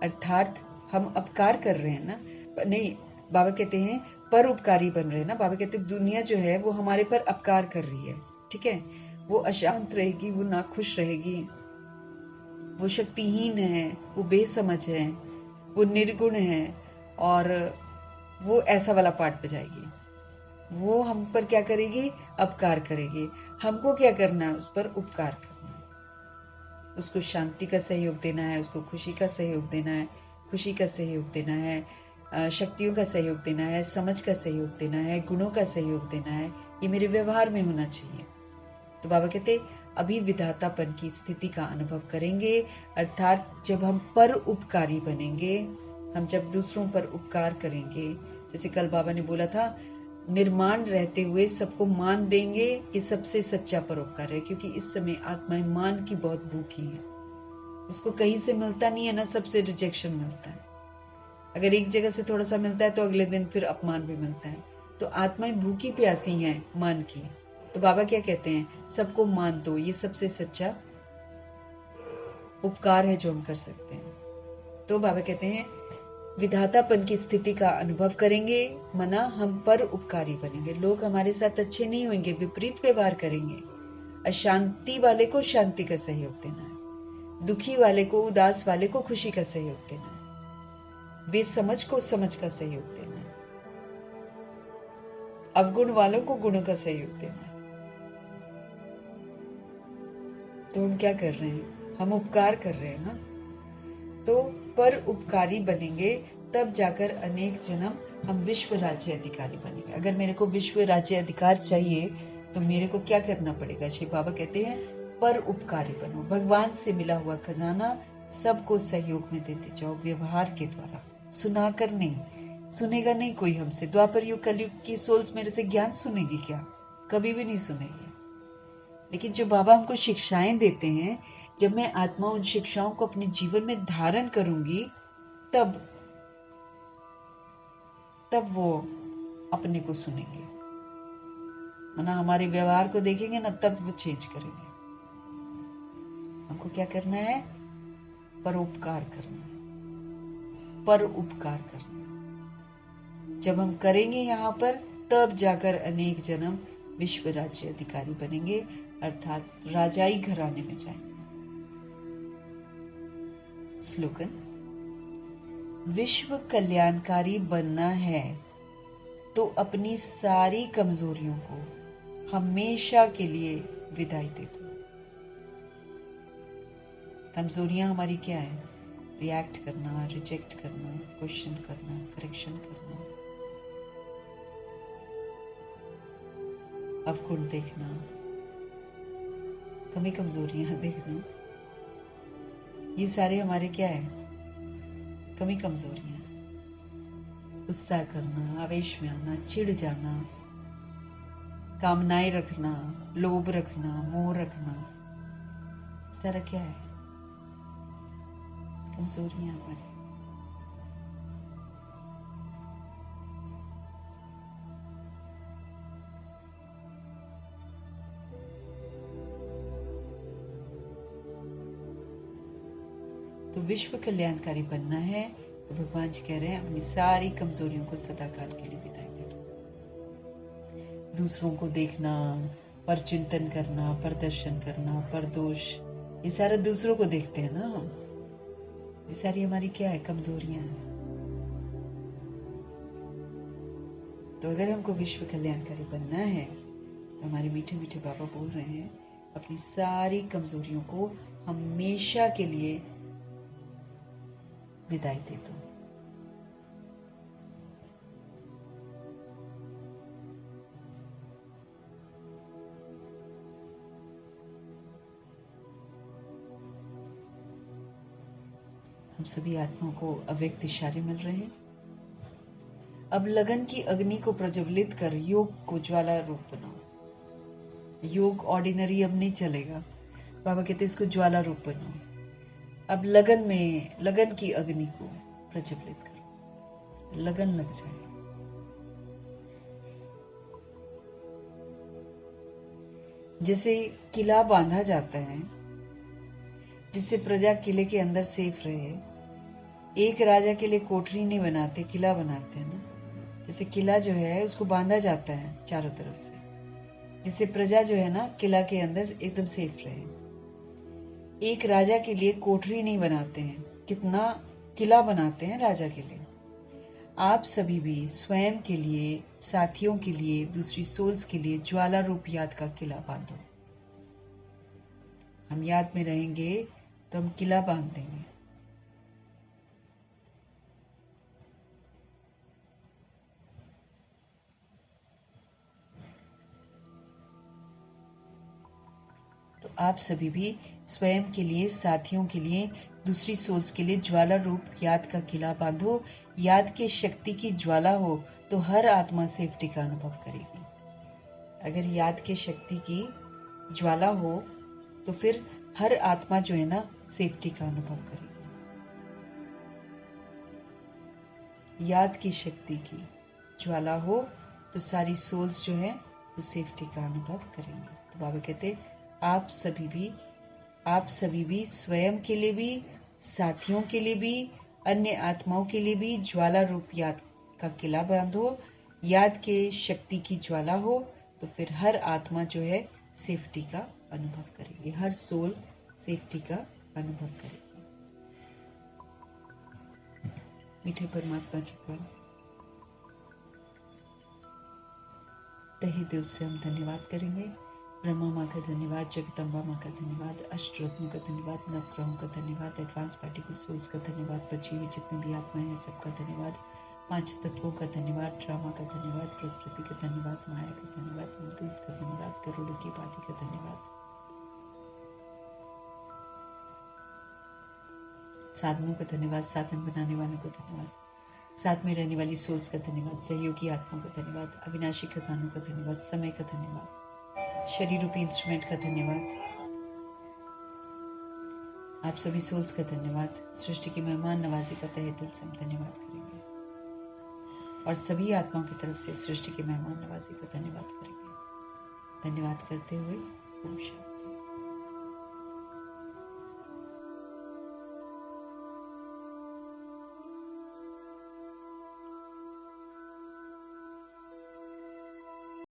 अर्थात हम अपकार कर रहे हैं ना, नहीं बाबा कहते हैं पर उपकारी बन रहे हैं ना। बाबा कहते हैं दुनिया जो है वो हमारे पर अपकार कर रही है, ठीक है। वो अशांत रहेगी, वो नाखुश रहेगी, वो शक्तिहीन है, वो बेसमझ है, वो निर्गुण है और वो ऐसा वाला पार्ट बजाएगी। वो हम पर क्या करेगी? अपकार करेगी। हमको क्या करना है? उस पर उपकार करना है। उसको शांति का सहयोग देना है, उसको खुशी का सहयोग देना है, खुशी का सहयोग देना है, शक्तियों का सहयोग देना है, समझ का सहयोग देना है, गुणों का सहयोग देना है। ये मेरे व्यवहार में होना चाहिए। तो बाबा कहते अभी विधातापन की स्थिति का अनुभव करेंगे, अर्थात जब हम पर उपकारी बनेंगे, हम जब दूसरों पर उपकार करेंगे। जैसे कल बाबा ने बोला था, निर्माण रहते हुए सबको मान देंगे, ये सबसे सच्चा परोपकार है। क्योंकि इस समय आत्माएं मान की बहुत भूखी है। उसको कहीं से मिलता नहीं है ना, सबसे रिजेक्शन मिलता है। अगर एक जगह से थोड़ा सा मिलता है तो अगले दिन फिर अपमान भी मिलता है। तो आत्माएं भूखी प्यासी हैं मान की। तो बाबा क्या कहते हैं? सबको मान दो, ये सबसे सच्चा उपकार है जो हम कर सकते हैं। तो बाबा कहते हैं विधातापन की स्थिति का अनुभव करेंगे, मना हम पर उपकारी बनेंगे। लोग हमारे साथ अच्छे नहीं होंगे, विपरीत व्यवहार करेंगे। अशांति वाले को शांति का सहयोग देना है, दुखी वाले को, उदास वाले को खुशी का सहयोग देना है, बेसमझ को समझ का सहयोग देना है, अवगुण वालों को गुणों का सहयोग देना है। तो हम क्या कर रहे हैं? हम उपकार कर रहे हैं ना। तो पर उपकारी बनेंगे, तब जाकर अनेक जन्म हम विश्व राज्य अधिकारी बनेंगे। अगर मेरे को विश्व राज्य अधिकार चाहिए तो मेरे को क्या करना पड़ेगा? शिव बाबा कहते हैं पर उपकारी बनो। भगवान से मिला हुआ खजाना सबको सहयोग में देते जाओ, व्यवहार के द्वारा, सुनाकर नहीं। सुनेगा नहीं कोई हमसे। द्वापर युग कलयुग की सोल्स मेरे से ज्ञान सुनेगी क्या? कभी भी नहीं सुनेगी। लेकिन जो बाबा हमको शिक्षाएं देते हैं, जब मैं आत्मा उन शिक्षाओं को अपने जीवन में धारण करूंगी, तब वो अपने को सुनेंगे। ना हमारे व्यवहार को देखेंगे ना, तब वो चेंज करेंगे। हमको क्या करना है? परोपकार करना, पर उपकार करना। जब हम करेंगे यहाँ पर, तब जाकर अनेक जन्म विश्व राज्य अधिकारी बनेंगे, अर्थात राजाई घराने में जाएंगे। स्लोगन: विश्व कल्याणकारी बनना है तो अपनी सारी कमजोरियों को हमेशा के लिए विदाई दे दो। कमजोरियां हमारी क्या है? रिएक्ट करना, रिजेक्ट करना, क्वेश्चन करना, करेक्शन करना, अवगुण देखना, कमी कमजोरियां देखना, ये सारे हमारे क्या है? कमी कमजोरियां। गुस्सा करना, आवेश में आना, चिढ़ जाना, कामनाएं रखना, लोभ रखना, मोह रखना, सारा क्या है? कमजोरियां हमारी। तो विश्व कल्याणकारी बनना है तो भगवान जी कह रहे हैं अपनी सारी कमजोरियों को सदाकाल के लिए विदाई दे दो। दूसरों को देखना, पर चिंतन करना, प्रदर्शन करना, पर दोष, ये सारा दूसरों को देखते हैं ना हम। ये सारी हमारी क्या है? कमजोरियां हैं। तो अगर हमको विश्व कल्याणकारी बनना है तो हमारे मीठे मीठे बाबा बोल रहे हैं अपनी सारी कमजोरियों को हमेशा के लिए विदाई दे दो। हम सभी आत्माओं को अव्यक्त इशारे मिल रहे हैं। अब लगन की अग्नि को प्रज्वलित कर योग को ज्वाला रूप बनाओ। योग ऑर्डिनरी अब नहीं चलेगा। बाबा कहते इसको ज्वाला रूप बनाओ। अब लगन की अग्नि को प्रज्वलित करो, लगन लग जाए। जैसे किला बांधा जाता है, जिससे प्रजा किले के अंदर सेफ रहे। एक राजा के लिए कोठरी नहीं बनाते, किला बनाते हैं ना। जैसे किला जो है उसको बांधा जाता है चारों तरफ से, जिससे प्रजा जो है ना किला के अंदर एकदम सेफ रहे। एक राजा के लिए कोठरी नहीं बनाते हैं, कितना किला बनाते हैं राजा के लिए। आप सभी भी स्वयं के लिए, साथियों के लिए, दूसरी सोल्स के लिए ज्वाला रूप याद का किला बांधो। हम याद में रहेंगे तो हम किला बांध देंगे। तो आप सभी भी स्वयं के लिए, साथियों के लिए, दूसरी सोल्स के लिए ज्वाला रूप याद का किला बांधो। याद की शक्ति की ज्वाला हो तो हर आत्मा सेफ्टी का अनुभव करेगी। अगर याद की शक्ति की ज्वाला हो तो फिर हर आत्मा जो है ना सेफ्टी का अनुभव करेगी। याद की शक्ति की ज्वाला हो तो सारी सोल्स जो है वो सेफ्टी का अनुभव करेंगे। तो बाबा कहते आप सभी भी स्वयं के लिए भी, साथियों के लिए भी अन्य आत्माओं के लिए भी ज्वाला रूप याद का किला बांधो, याद के शक्ति की ज्वाला हो, तो फिर हर आत्मा जो है सेफ्टी का अनुभव करेगी, हर सोल सेफ्टी का अनुभव करेगी। मीठे परमात्मा जी का तहे दिल से हम धन्यवाद करेंगे। ब्रह्मा माँ का धन्यवाद, जगदम्बा माँ का धन्यवाद, अष्टरत्नों का धन्यवाद, नवग्रहों का धन्यवाद, एडवांस पार्टी के सोल्स का धन्यवाद, बची हुई जितनी भी आत्माएं हैं सबका धन्यवाद, 5 तत्वों का धन्यवाद, ड्रामा का धन्यवाद, प्रकृति का धन्यवाद, माया का धन्यवाद, दूत का धन्यवाद, करोड़ों की बाती का धन्यवाद, साधनों का धन्यवाद, साधन बनाने वालों का धन्यवाद, साथ में रहने वाली सोल्स का धन्यवाद, सहयोगी आत्मा का धन्यवाद, अविनाशी खजानों का धन्यवाद, समय का धन्यवाद, शरीर रूपी इंस्ट्रूमेंट का धन्यवाद, आप सभी सोल्स का धन्यवाद, सृष्टि की मेहमान नवाजी का तहे दिल से हम धन्यवाद करेंगे और सभी आत्माओं की तरफ से सृष्टि की मेहमान नवाजी का धन्यवाद करेंगे। धन्यवाद करते हुए ओम शांति।